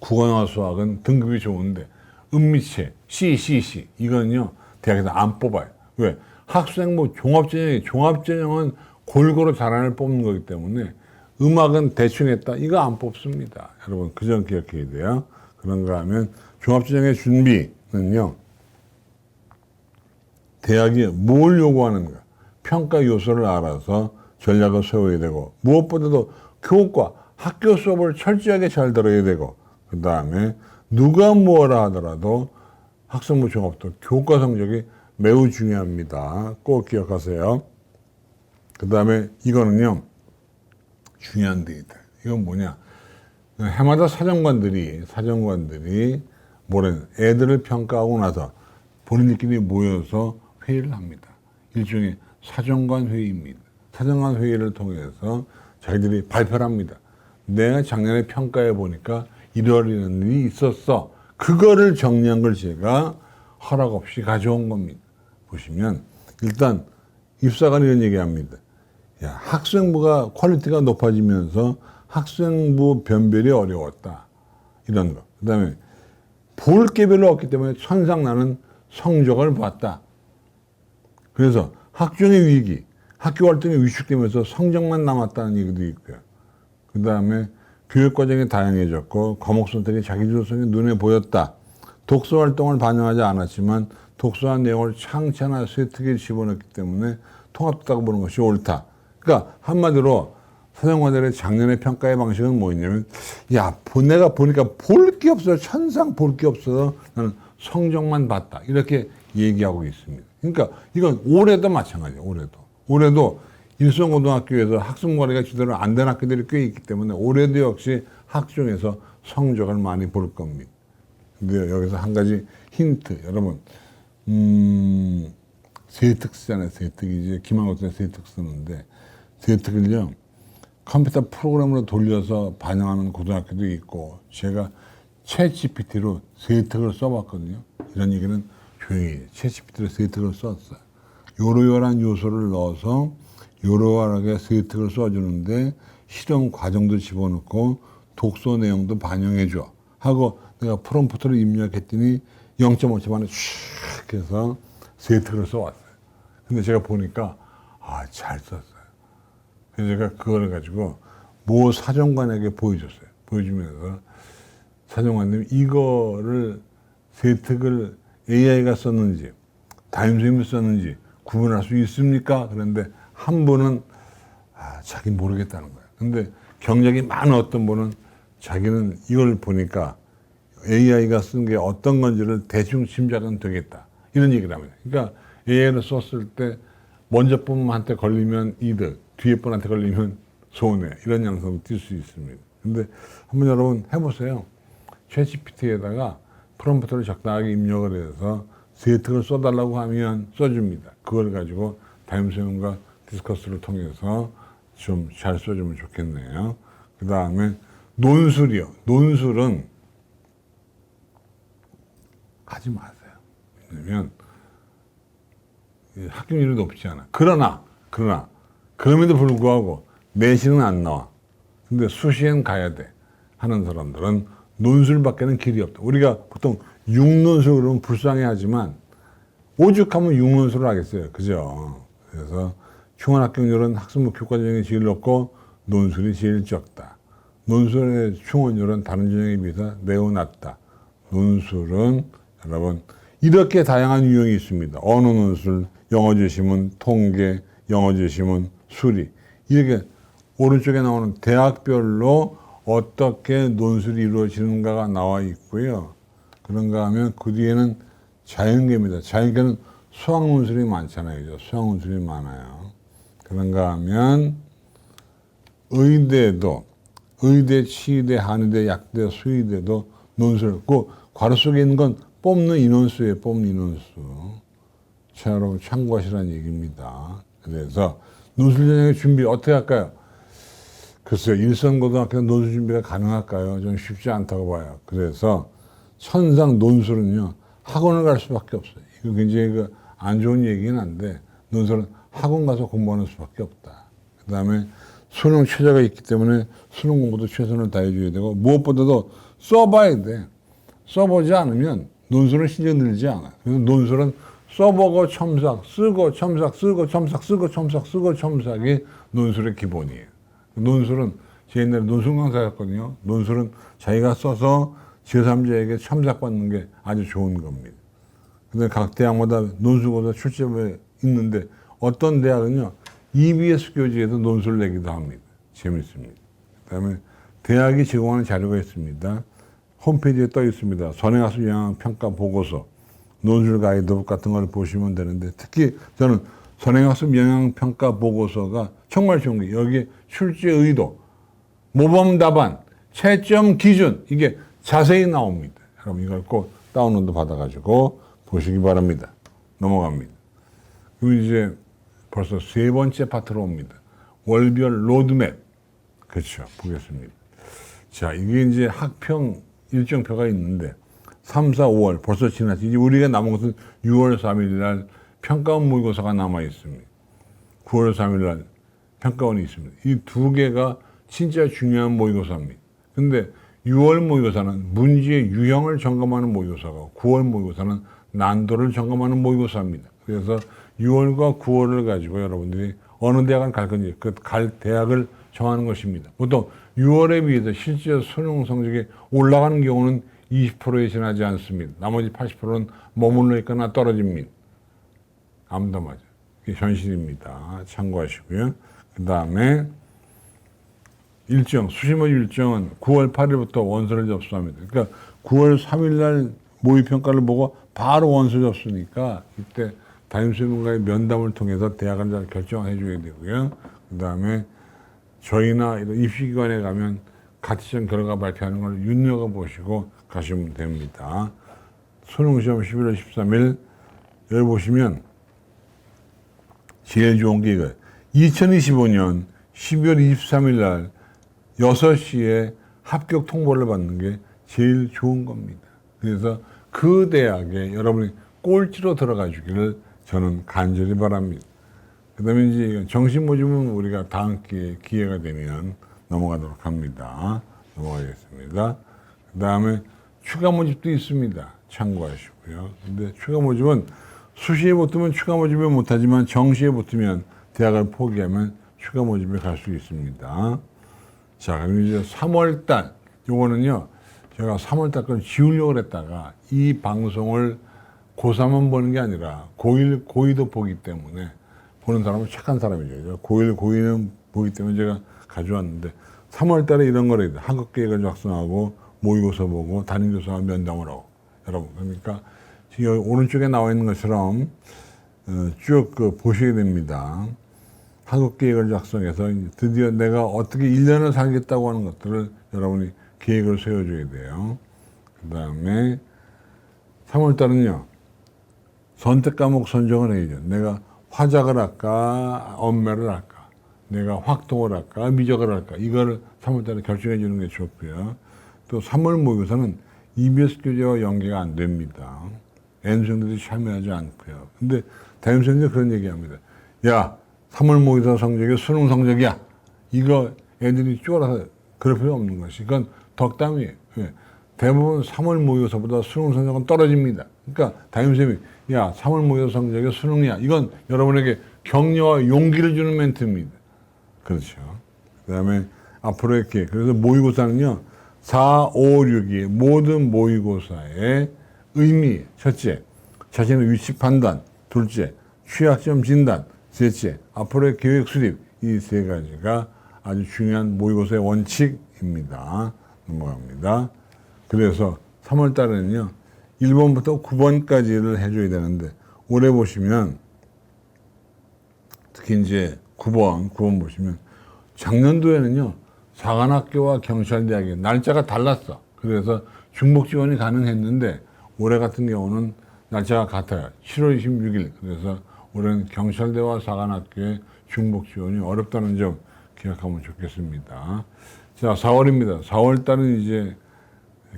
국어나 수학은 등급이 좋은데 은미체, CCC 이거는요 대학에서 안 뽑아요. 왜? 학생부 종합전형은 골고루 잘하는 애를 뽑는 거기 때문에 음악은 대충 했다 이거 안 뽑습니다. 여러분 그 점 기억해야 돼요. 그런가 하면 종합전형의 준비는요 대학이 뭘 요구하는가, 평가 요소를 알아서 전략을 세워야 되고, 무엇보다도 교과, 학교 수업을 철저하게 잘 들어야 되고, 그 다음에 누가 뭐라 하더라도 학생부 종합도 교과 성적이 매우 중요합니다. 꼭 기억하세요. 그 다음에 이거는요, 중요한 데이터. 이건 뭐냐? 해마다 사정관들이 뭐래, 애들을 평가하고 나서 본인들끼리 모여서 회의를 합니다. 일종의 사정관 회의입니다. 사정관 회의를 통해서 자기들이 발표를 합니다. 내가 작년에 평가해 보니까 이러이러한 일이 있었어. 그거를 정리한 걸 제가 허락 없이 가져온 겁니다. 보시면 일단 입사관이 이런 얘기합니다. 야, 학생부가 퀄리티가 높아지면서 학생부 변별이 어려웠다. 이런 거. 그 다음에 볼 게 별로 없기 때문에 천상 나는 성적을 봤다. 그래서 학종의 위기, 학교 활동이 위축되면서 성적만 남았다는 얘기도 있고요. 그 다음에 교육과정이 다양해졌고 과목 선택이 자기주도성이 눈에 보였다. 독서 활동을 반영하지 않았지만 독서한 내용을 창체나 쇠특에 집어넣기 때문에 통합됐다고 보는 것이 옳다. 그러니까 한마디로 사정관들의 작년의 평가의 방식은 뭐였냐면, 야, 내가 보니까 볼 게 없어. 천상 볼 게 없어서 나는 성적만 봤다. 이렇게 얘기하고 있습니다. 그러니까 이건 올해도 마찬가지예요. 올해도 일성고등학교에서 학습 관리가 제대로 안 된 학교들이 꽤 있기 때문에 올해도 역시 학종에서 성적을 많이 볼 겁니다. 근데 여기서 한 가지 힌트. 여러분, 세특 쓰잖아요. 세특이지. 기말고사 세특 쓰는데, 세특을요, 컴퓨터 프로그램으로 돌려서 반영하는 고등학교도 있고, 제가 챗GPT로 세특을 써봤거든요. 이런 얘기는 조용히 해요. 챗GPT로 세특을 썼어요. 요러요러한 요소를 넣어서 요러요러하게 세특을 써주는데 실험 과정도 집어넣고 독서 내용도 반영해줘 하고 내가 프롬프트를 입력했더니 0.5초 만에 슉 해서 세특을 써왔어요. 근데 제가 보니까 잘 썼어요. 그래서 제가 그걸 가지고 모 사정관에게 보여줬어요. 보여주면서 사정관님이 이거를 세특을 AI가 썼는지 담임선생님이 썼는지 구분할 수 있습니까? 그런데 한 분은 자기 모르겠다는 거예요. 근데 경력이 많은 어떤 분은 자기는 이걸 보니까 AI가 쓴 게 어떤 건지를 대충 짐작은 되겠다. 이런 얘기를 합니다. 그러니까 AI를 썼을 때 먼저 분한테 걸리면 이득, 뒤에 분한테 걸리면 손해. 이런 양상도 띌 수 있습니다. 근데 한번 여러분 해보세요. 챗GPT에다가 프롬프트를 적당하게 입력을 해서 세특을 써달라고 하면 써줍니다. 그걸 가지고 담임선생님과 디스커스를 통해서 좀 잘 써주면 좋겠네요. 그 다음에 논술이요. 논술은 하지 마세요. 왜냐면 합격률이 높지 않아. 그럼에도 불구하고 내신은 안 나와. 근데 수시엔 가야 돼. 하는 사람들은 논술밖에는 길이 없다. 우리가 보통 6논술 그러면 불쌍해하지만 오죽하면 6논술을 하겠어요. 그죠? 그래서 총원 합격률은 학습부 교과전형이 제일 높고 논술이 제일 적다. 논술의 충원율은 다른 전형에 비해서 매우 낮다. 논술은 여러분 이렇게 다양한 유형이 있습니다. 언어 논술, 영어 제시문, 통계, 영어 제시문, 수리. 이렇게 오른쪽에 나오는 대학별로 어떻게 논술이 이루어지는가가 나와 있고요. 그런가 하면 그 뒤에는 자연계입니다. 자연계는 수학 논술이 많잖아요. 수학 논술이 많아요. 그런가 하면 의대도, 의대, 치의대, 한의대, 약대, 수의대도 논술. 그 괄호 속에 있는 건 뽑는 인원수예요. 뽑는 인원수. 자, 여러분 참고하시라는 얘기입니다. 그래서 논술 전형의 준비 어떻게 할까요? 글쎄요. 일선고등학교는 논술 준비가 가능할까요? 좀 쉽지 않다고 봐요. 그래서 천상 논술은요. 학원을 갈 수밖에 없어요. 이거 굉장히 안 좋은 얘기긴 한데 논술은 학원 가서 공부하는 수밖에 없다. 그 다음에 수능 최저가 있기 때문에 수능 공부도 최선을 다해줘야 되고 무엇보다도 써봐야 돼. 써보지 않으면 논술은 실력 늘지 않아. 그래서 논술은 써보고 첨삭, 쓰고 첨삭, 쓰고 첨삭, 쓰고 첨삭, 쓰고 첨삭이 논술의 기본이에요. 논술은 제 옛날에 논술 강사였거든요. 논술은 자기가 써서 제3자에게 첨삭받는 게 아주 좋은 겁니다. 근데 각 대학마다 논술고사 출제부에 있는데 어떤 대학은요, EBS 교재에도 논술을 내기도 합니다. 재밌습니다. 그 다음에 대학이 제공하는 자료가 있습니다. 홈페이지에 떠 있습니다. 선행학습 영향평가 보고서, 논술 가이드북 같은 걸 보시면 되는데, 특히 저는 선행학습 영향평가 보고서가 정말 좋은 게, 여기에 출제 의도, 모범 답안, 채점 기준, 이게 자세히 나옵니다. 그럼 이걸 꼭 다운로드 받아가지고 보시기 바랍니다. 넘어갑니다. 그럼 이제 벌써 세 번째 파트로 옵니다. 월별 로드맵. 그렇죠. 보겠습니다. 자, 이게 이제 학평 일정표가 있는데 3, 4, 5월 벌써 지났지. 이제 우리가 남은 것은 6월 3일 날 평가원 모의고사가 남아 있습니다. 9월 3일 날 평가원이 있습니다. 이 두 개가 진짜 중요한 모의고사입니다. 근데 6월 모의고사는 문제의 유형을 점검하는 모의고사고 9월 모의고사는 난도를 점검하는 모의고사입니다. 그래서 6월과 9월을 가지고 여러분들이 어느 대학을 갈 건지 그 갈 대학을 정하는 것입니다. 보통 6월에 비해서 실제 수능 성적이 올라가는 경우는 20%에 지나지 않습니다. 나머지 80%는 머물러 있거나 떨어집니다. 암담하죠. 이게 현실입니다. 참고하시고요. 그 다음에 일정, 수시모의 일정은 9월 8일부터 원서를 접수합니다. 그러니까 9월 3일 날 모의평가를 보고 바로 원서 접수니까 이때 담임선생님과의 면담을 통해서 대학을 잘 결정해 줘야 되고요. 그 다음에 저희나 이런 입시기관에 가면 가치점 결과 발표하는 걸 눈여겨보시고 가시면 됩니다. 수능시험 11월 13일 여기 보시면 제일 좋은 게 이거예요. 2025년 12월 23일 날 6시에 합격 통보를 받는 게 제일 좋은 겁니다. 그래서 그 대학에 여러분이 꼴찌로 들어가 주기를 저는 간절히 바랍니다. 그 다음에 이제 정신 모집은 우리가 다음 기회가 되면 넘어가도록 합니다. 넘어가겠습니다. 그 다음에 추가 모집도 있습니다. 참고하시고요. 근데 추가 모집은 수시에 붙으면 추가 모집을 못하지만 정시에 붙으면 대학을 포기하면 추가 모집에 갈 수 있습니다. 자, 그럼 이제 3월달, 요거는요, 제가 3월달 걸 지우려고 했다가 이 방송을 고3은 보는 게 아니라 고1, 고2도 보기 때문에 보는 사람은 착한 사람이죠. 고1, 고2는 보기 때문에 제가 가져왔는데 3월달에 이런 거를 해야 돼. 학업계획을 작성하고 모의고사 보고 담임교사와 면담을 하고 여러분 그러니까 지금 오른쪽에 나와 있는 것처럼 쭉 보셔야 됩니다. 학업계획을 작성해서 드디어 내가 어떻게 1년을 살겠다고 하는 것들을 여러분이 계획을 세워줘야 돼요. 그 다음에 3월달은요. 선택 과목 선정을 해야죠. 내가 화작을 할까, 엄매를 할까, 내가 확통을 할까, 미적을 할까, 이거를 3월달에 결정해 주는 게 좋고요. 또 3월 모의고사는 EBS 교재와 연계가 안 됩니다. N생들이 참여하지 않고요. 근데 담임선생님이 그런 얘기 합니다. 야, 3월 모의고사 성적이 수능 성적이야. 이거 애들이 쫄아서 그럴 필요 없는 것이. 이건 덕담이에요. 대부분 3월 모의고사보다 수능 성적은 떨어집니다. 그러니까 담임선생님이 야, 3월 모의고사 성적이 수능이야. 이건 여러분에게 격려와 용기를 주는 멘트입니다. 그렇죠. 그 다음에 앞으로의 계획. 그래서 모의고사는요, 4, 5, 6이 모든 모의고사의 의미. 첫째, 자신의 위치 판단. 둘째, 취약점 진단. 셋째, 앞으로의 계획 수립. 이 세 가지가 아주 중요한 모의고사의 원칙입니다. 넘어갑니다. 그래서 3월 달에는요, 1번부터 9번까지를 해줘야 되는데, 올해 보시면, 특히 이제 9번 보시면, 작년도에는요, 사관학교와 경찰대학이 날짜가 달랐어. 그래서 중복 지원이 가능했는데, 올해 같은 경우는 날짜가 같아요. 7월 26일. 그래서 올해는 경찰대와 사관학교의 중복 지원이 어렵다는 점 기억하면 좋겠습니다. 자, 4월입니다. 4월 달은 이제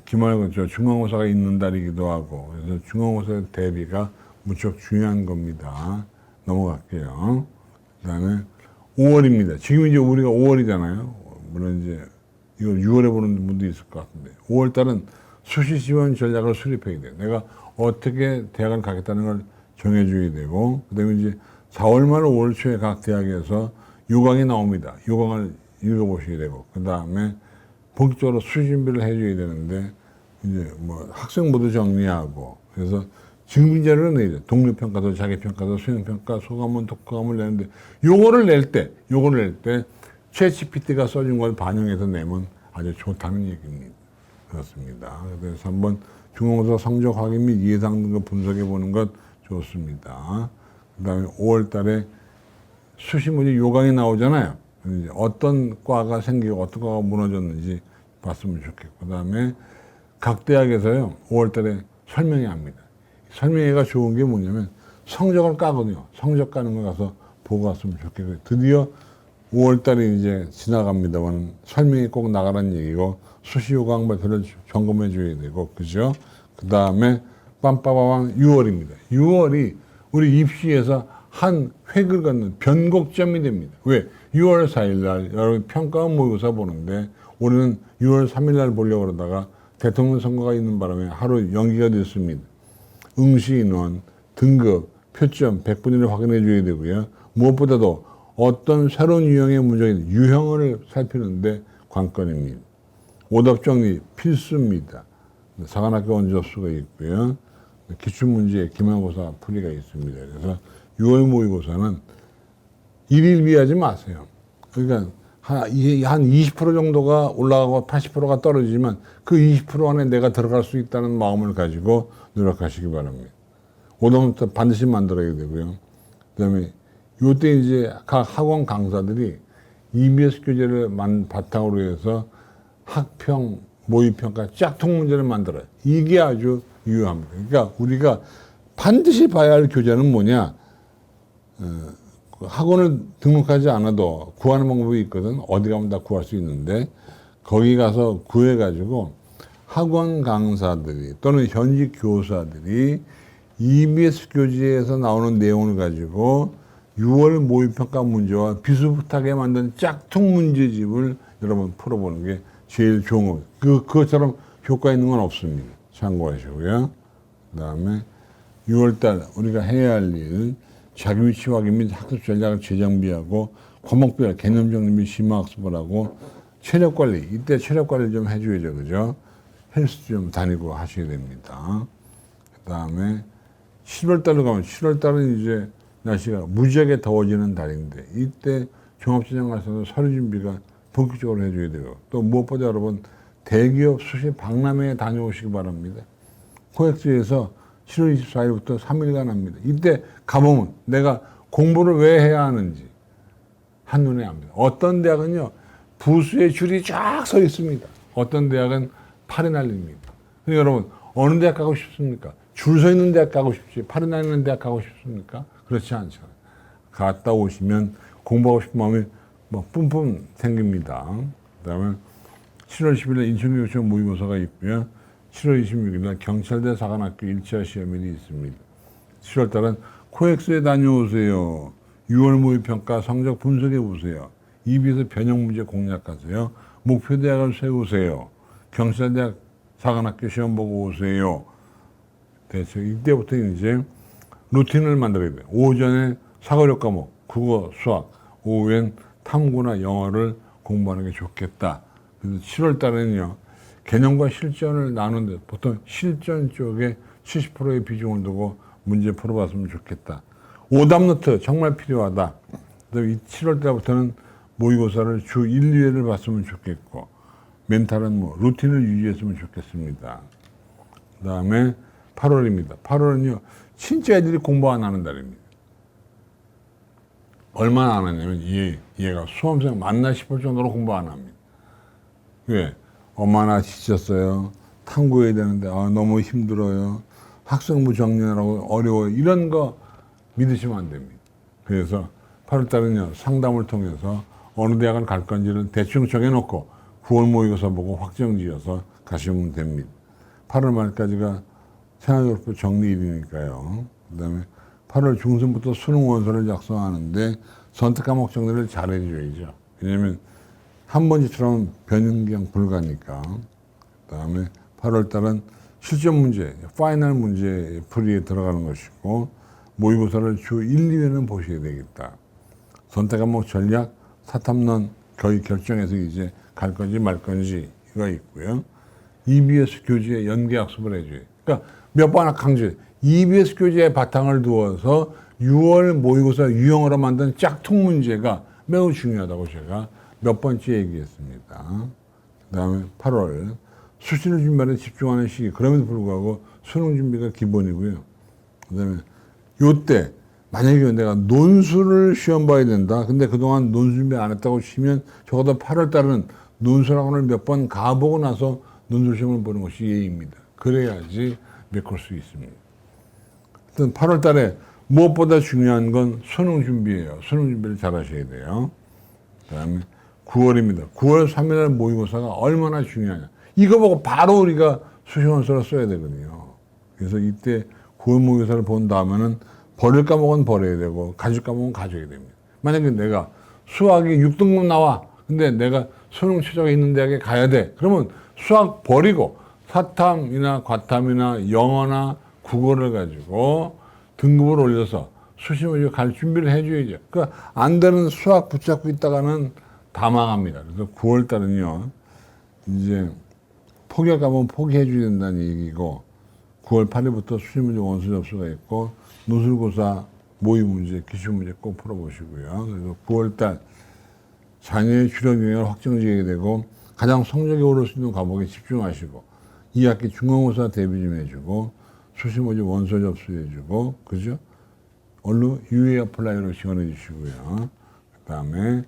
기말고사, 중간고사가 있는 달이기도 하고, 그래서 중간고사 대비가 무척 중요한 겁니다. 넘어갈게요. 그 다음에 5월입니다. 지금 이제 우리가 5월이잖아요. 물론 이제 이거 6월에 보는 분도 있을 것 같은데, 5월 달은 수시 지원 전략을 수립해야 돼요. 내가 어떻게 대학을 가겠다는 걸 정해줘야 되고, 그 다음에 이제 4월 말 5월 초에 각 대학에서 요강이 나옵니다. 요강을 읽어보셔야 되고, 그 다음에 본격적으로 수시 준비를 해줘야 되는데, 이제 뭐 학생 모두 정리하고, 그래서 증빙자료를 내죠. 독립평가서, 자기평가서, 수행평가, 소감문, 독후감을 내는데 요거를 낼 때 챗GPT가 써준 걸 반영해서 내면 아주 좋다는 얘기입니다. 그렇습니다. 그래서 한번 중간고사 성적 확인 및 예상 등급 분석해 보는 것 좋습니다. 그 다음에 5월 달에 수시 문제 요강이 나오잖아요. 이제 어떤 과가 생기고 어떤 과가 무너졌는지 봤으면 좋겠고, 그 다음에 각 대학에서요 5월 달에 설명회 합니다. 설명회가 좋은 게 뭐냐면 성적을 까거든요. 성적 까는 거 가서 보고 왔으면 좋겠고요. 드디어 5월 달이 이제 지나갑니다만 설명회 꼭 나가라는 얘기고, 수시 요강 발표를 점검해 줘야 되고, 그죠? 그 다음에 빰빠바방 6월입니다. 6월이 우리 입시에서 한 획을 걷는 변곡점이 됩니다. 왜? 6월 4일 날 여러분 평가원 모의고사 보는데 우리는 6월 3일 날 보려고 그러다가 대통령 선거가 있는 바람에 하루 연기가 됐습니다. 응시 인원, 등급, 표점, 100분위를 확인해 줘야 되고요. 무엇보다도 어떤 새로운 유형의 문제가 있는 유형을 살피는데 관건입니다. 오답 정리 필수입니다. 사관학교 원지 접수가 있고요. 기출문제 기말고사 풀이가 있습니다. 그래서 6월 모의고사는 일일비하지 마세요. 그러니까 한 20% 정도가 올라가고 80%가 떨어지지만 그 20% 안에 내가 들어갈 수 있다는 마음을 가지고 노력하시기 바랍니다. 오답부터 반드시 만들어야 되고요. 그 다음에 요때 이제 각 학원 강사들이 EBS 교재를 바탕으로 해서 학평, 모의평가 짝퉁 문제를 만들어요. 이게 아주 유효합니다. 그러니까 우리가 반드시 봐야 할 교재는 뭐냐? 학원을 등록하지 않아도 구하는 방법이 있거든. 어디 가면 다 구할 수 있는데 거기 가서 구해가지고 학원 강사들이 또는 현직 교사들이 EBS 교재에서 나오는 내용을 가지고 6월 모의평가 문제와 비슷하게 만든 짝퉁 문제집을 여러분 풀어보는 게 제일 좋은 겁니다. 그것처럼 효과 있는 건 없습니다. 참고하시고요. 그 다음에 6월달 우리가 해야 할 일은 자기 위치 확인 및 학습 전략을 재정비하고 과목별 개념 정리 및 심화학습을 하고 체력 관리, 이때 체력 관리 좀 해줘야죠. 그죠? 헬스 좀 다니고 하셔야 됩니다. 그 다음에 7월달로 가면 7월달은 이제 날씨가 무지하게 더워지는 달인데 이때 종합전형 가서는 서류 준비가 본격적으로 해줘야 돼요. 또 무엇보다 여러분 대기업 수시 박람회에 다녀오시기 바랍니다. 코엑스에서 7월 24일부터 3일간 합니다. 이때 가보면 내가 공부를 왜 해야 하는지 한눈에 압니다. 어떤 대학은요 부수에 줄이 쫙 서 있습니다. 어떤 대학은 팔이 날립니다. 여러분 어느 대학 가고 싶습니까? 줄 서 있는 대학 가고 싶지 팔이 날리는 대학 가고 싶습니까? 그렇지 않잖아요. 갔다 오시면 공부하고 싶은 마음이 뭐 뿜뿜 생깁니다. 그 다음에 7월 10일 인천교육청 모의고사가 있고요. 7월 26일 날 경찰대 사관학교 1차 시험일이 있습니다. 7월 달은 코엑스에 다녀오세요. 6월 모의평가 성적 분석해 보세요. EBS 변형 문제 공략하세요. 목표 대학을 세우세요. 경찰대학 사관학교 시험 보고 오세요. 대체 이때부터 이제 루틴을 만들어야 돼요. 오전에 사고력 과목, 국어, 수학, 오후엔 탐구나 영어를 공부하는 게 좋겠다. 그래서 7월 달에는요, 개념과 실전을 나누는데 보통 실전 쪽에 70%의 비중을 두고 문제 풀어봤으면 좋겠다. 오답노트 정말 필요하다. 그다음에 7월 달부터는 모의고사를 주 1, 2회를 봤으면 좋겠고, 멘탈은 뭐 루틴을 유지했으면 좋겠습니다. 그 다음에 8월입니다. 8월은요, 진짜 애들이 공부 안 하는 달입니다. 얼마나 안 하냐면 얘가 수험생 맞나 싶을 정도로 공부 안 합니다. 왜? 엄마나 지쳤어요. 탐구해야 되는데 너무 힘들어요. 학생부 정리하라고 어려워요. 이런 거 믿으시면 안 됩니다. 그래서 8월 달은요, 상담을 통해서 어느 대학을 갈 건지를 대충 정해놓고 9월 모의고사 보고 확정 지어서 가시면 됩니다. 8월 말까지가 생활교육부 정리일이니까요. 그 다음에 8월 중순부터 수능 원서를 작성하는데 선택 과목 정리를 잘 해줘야죠. 왜냐면 한 번째처럼 변경 불가니까. 그 다음에 8월 달은 실전 문제, 파이널 문제 풀이에 들어가는 것이고, 모의고사를 주 1, 2회는 보셔야 되겠다. 선택 과목 전략, 사탐론 거의 결정해서 이제 갈 건지 말 건지가 있고요. EBS 교재에 연계학습을 해줘요. 그러니까 몇 번 강조해. EBS 교재의 바탕을 두어서 6월 모의고사 유형으로 만든 짝퉁 문제가 매우 중요하다고 제가 몇 번째 얘기했습니다. 그 다음에 8월 수시를 준비하는 집중하는 시기. 그럼에도 불구하고 수능 준비가 기본이고요. 그 다음에 요때 만약에 내가 논술을 시험 봐야 된다. 근데 그동안 논술 준비 안 했다고 치면 적어도 8월 달은 논술학원을 몇 번 가보고 나서 논술 시험을 보는 것이 예의입니다. 그래야지 메꿀 수 있습니다. 하여튼 8월 달에 무엇보다 중요한 건 수능 준비예요. 수능 준비를 잘 하셔야 돼요. 그 다음에 9월입니다. 9월 3일 모의고사가 얼마나 중요하냐. 이거 보고 바로 우리가 수시원서를 써야 되거든요. 그래서 이때 9월 모의고사를 본 다음에는 버릴 과목은 버려야 되고 가질 과목은 가져야 됩니다. 만약에 내가 수학이 6등급 나와. 근데 내가 수능 최저가 있는 대학에 가야 돼. 그러면 수학 버리고 사탐이나 과탐이나 영어나 국어를 가지고 등급을 올려서 수시 모의고사 갈 준비를 해줘야죠. 그러니까 안 되는 수학 붙잡고 있다가는 다 망합니다. 그래서 9월 달은요, 이제 포기할 과목은 포기해 줘야 된다는 얘기고, 9월 8일부터 수시 문제 원서 접수가 있고, 논술고사 모의 문제, 기출 문제 꼭 풀어보시고요. 그래서 9월 달 자녀의 주력 영역을 확정지게 되고, 가장 성적이 오를 수 있는 과목에 집중하시고, 2학기 중간고사 대비 좀 해주고, 수시 문제 원서 접수해주고, 그죠? 얼른 UA 어플라이로 지원해 주시고요. 그 다음에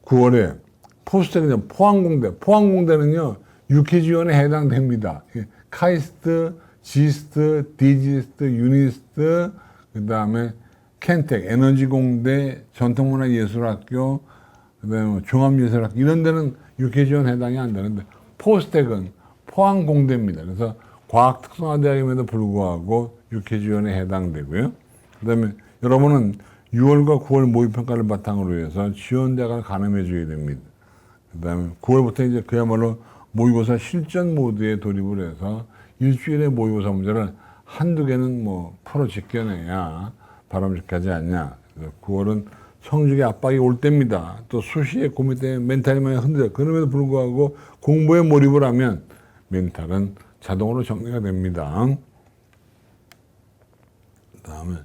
9월에 포스텍은 포항공대. 포항공대는요, 육해 지원에 해당됩니다. 카이스트, 지스트, 디지스트, 유니스트, 그 다음에 켄텍, 에너지공대, 전통문화예술학교, 그 다음에 종합예술학교, 이런 데는 육해 지원 해당이 안 되는데, 포스텍은 포항공대입니다. 그래서 과학특성화대학임에도 불구하고 육해 지원에 해당되고요. 그 다음에 여러분은 6월과 9월 모의평가를 바탕으로 해서 지원대학을 가늠해 줘야 됩니다. 그 다음에 9월부터 이제 그야말로 모의고사 실전 모드에 돌입을 해서 일주일에 모의고사 문제를 한두 개는 뭐 풀어 제껴내야 바람직하지 않냐. 그래서 9월은 성적의 압박이 올 때입니다. 또 수시의 고민 때문에 멘탈이 많이 흔들려. 그럼에도 불구하고 공부에 몰입을 하면 멘탈은 자동으로 정리가 됩니다. 그 다음에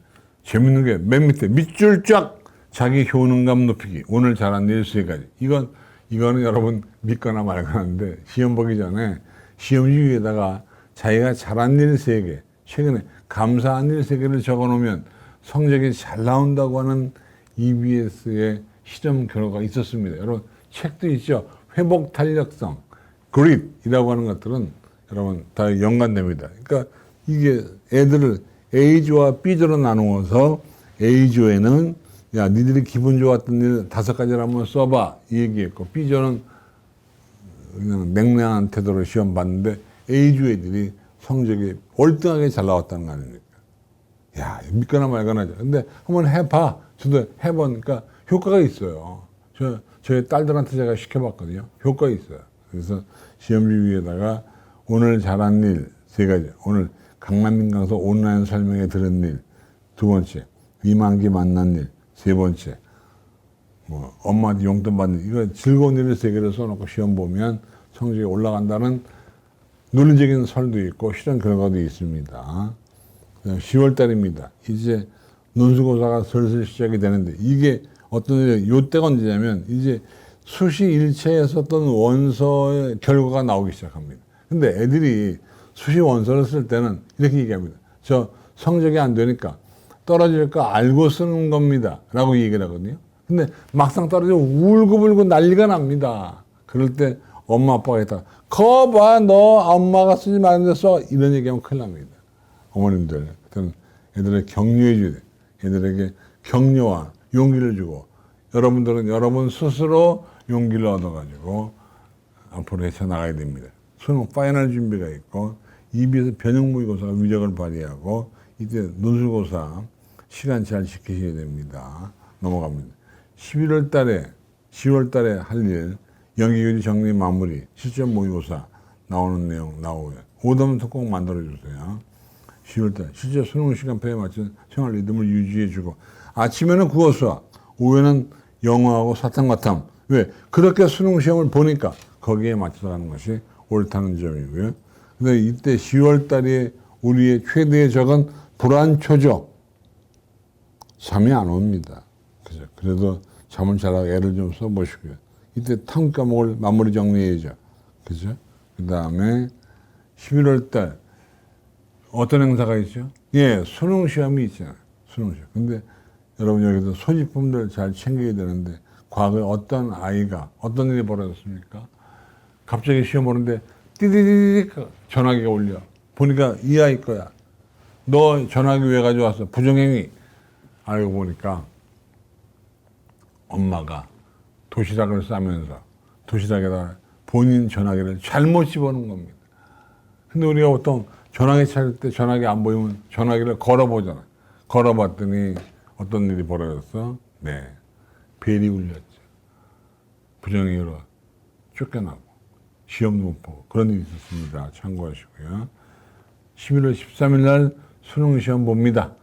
재밌는 게 맨 밑에 밑줄 쫙 자기 효능감 높이기. 오늘 잘한 일 세 가지. 이거는 여러분 믿거나 말거나인데 시험 보기 전에 시험지 위에다가 자기가 잘한 일 세 개, 최근에 감사한 일 세 개를 적어 놓으면 성적이 잘 나온다고 하는 EBS의 실험 결과가 있었습니다. 여러분 책도 있죠. 회복 탄력성, 그릿이라고 하는 것들은 여러분 다 연관됩니다. 그러니까 이게 애들을 A조와 B조로 나누어서 A조에는 야 니들이 기분 좋았던 일 5가지를 한번 써봐 이 얘기했고, B조는 그냥 냉랭한 태도로 시험 봤는데 A조 애들이 성적이 월등하게 잘 나왔다는 거 아닙니까? 야 믿거나 말거나죠. 근데 한번 해봐. 저도 해보니까 효과가 있어요. 저희 딸들한테 제가 시켜봤거든요. 효과가 있어요. 그래서 시험지 위에다가 오늘 잘한 일 3가지. 오늘 강남민 강사 온라인 설명회 들은 일 2번째. 위만기 만난 일 3번째. 뭐 엄마한테 용돈 받는 일. 이거 즐거운 일을 3개를 써놓고 시험 보면 성적이 올라간다는 논리적인 설도 있고 실험 결과도 있습니다. 10월 달입니다. 이제 논술고사가 슬슬 시작이 되는데 이게 어떤 일이 요때가 언제냐면 이제 수시 1차에 썼던 원서의 결과가 나오기 시작합니다. 근데 애들이 수시 원서를 쓸 때는 이렇게 얘기합니다. 저 성적이 안 되니까 떨어질 거 알고 쓰는 겁니다. 라고 얘기를 하거든요. 근데 막상 떨어지면 울고불고 난리가 납니다. 그럴 때 엄마 아빠가 있다가 거봐 너 엄마가 쓰지 말는데 써. 이런 얘기하면 큰일 납니다. 어머님들. 애들을 격려해 줘야 돼. 애들에게 격려와 용기를 주고 여러분들은 여러분 스스로 용기를 얻어가지고 앞으로 헤쳐나가야 됩니다. 수능 파이널 준비가 있고 EBS 변형 모의고사가 위력을 발휘하고 이때 논술고사 시간 잘 지키셔야 됩니다. 넘어갑니다. 11월 달에 10월 달에 할 일 연기교리 정리 마무리 실전 모의고사 나오는 내용 나오고요. 오답은 꼭 만들어주세요. 10월달 실제 수능 시간표에 맞춘 생활 리듬을 유지해주고 아침에는 국어 수학, 오후에는 영어하고 사탐 과탐. 왜? 그렇게 수능 시험을 보니까 거기에 맞춰서 가는 것이 옳다는 점이고요. 근데 이때 10월달에 우리의 최대의 적은 불안초죠. 잠이 안 옵니다. 그죠? 그래도 잠을 자라고 애를 좀 써보시고요. 이때 탕 과목을 마무리 정리해야죠. 그죠? 그 다음에 11월 달 어떤 행사가 있죠? 예, 수능 시험이 있잖아요. 수능 시험. 근데 여러분 여기서 소지품들 잘 챙겨야 되는데 과거에 어떤 아이가 어떤 일이 벌어졌습니까? 갑자기 시험 보는데 띠디디디 전화기가 울려. 보니까 이 아이 거야. 너 전화기 왜 가져왔어? 부정행위. 알고 보니까 엄마가 도시락을 싸면서 도시락에다 본인 전화기를 잘못 집어넣은 겁니다. 근데 우리가 보통 전화기 찾을 때 전화기 안 보이면 전화기를 걸어보잖아. 걸어봤더니 어떤 일이 벌어졌어? 네. 벨이 울렸죠. 부정행위로 쫓겨나고 시험도 못 보고 그런 일이 있었습니다. 참고하시고요. 11월 13일 날 수능 시험 봅니다.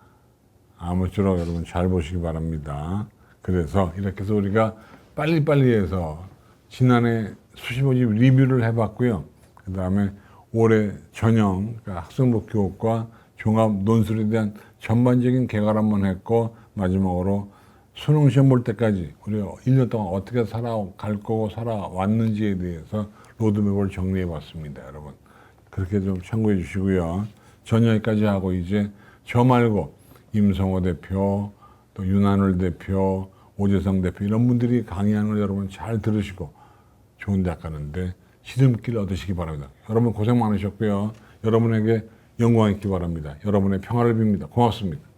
아무쪼록 여러분 잘 보시기 바랍니다. 그래서 이렇게 해서 우리가 빨리빨리 해서 지난해 수시모집 리뷰를 해봤고요. 그 다음에 올해 전형 그러니까 학생부 교육과 종합 논술에 대한 전반적인 개괄 한번 했고 마지막으로 수능 시험 볼 때까지 우리가 1년 동안 어떻게 살아갈 거고 살아왔는지에 대해서 로드맵을 정리해 봤습니다. 여러분 그렇게 좀 참고해 주시고요. 전 여기까지 하고 이제 저 말고 임성호 대표, 또 윤한울 대표, 오재성 대표 이런 분들이 강의하는 걸 여러분 잘 들으시고 좋은 대학 가는데 시름길 얻으시기 바랍니다. 여러분 고생 많으셨고요. 여러분에게 영광이 있기 바랍니다. 여러분의 평화를 빕니다. 고맙습니다.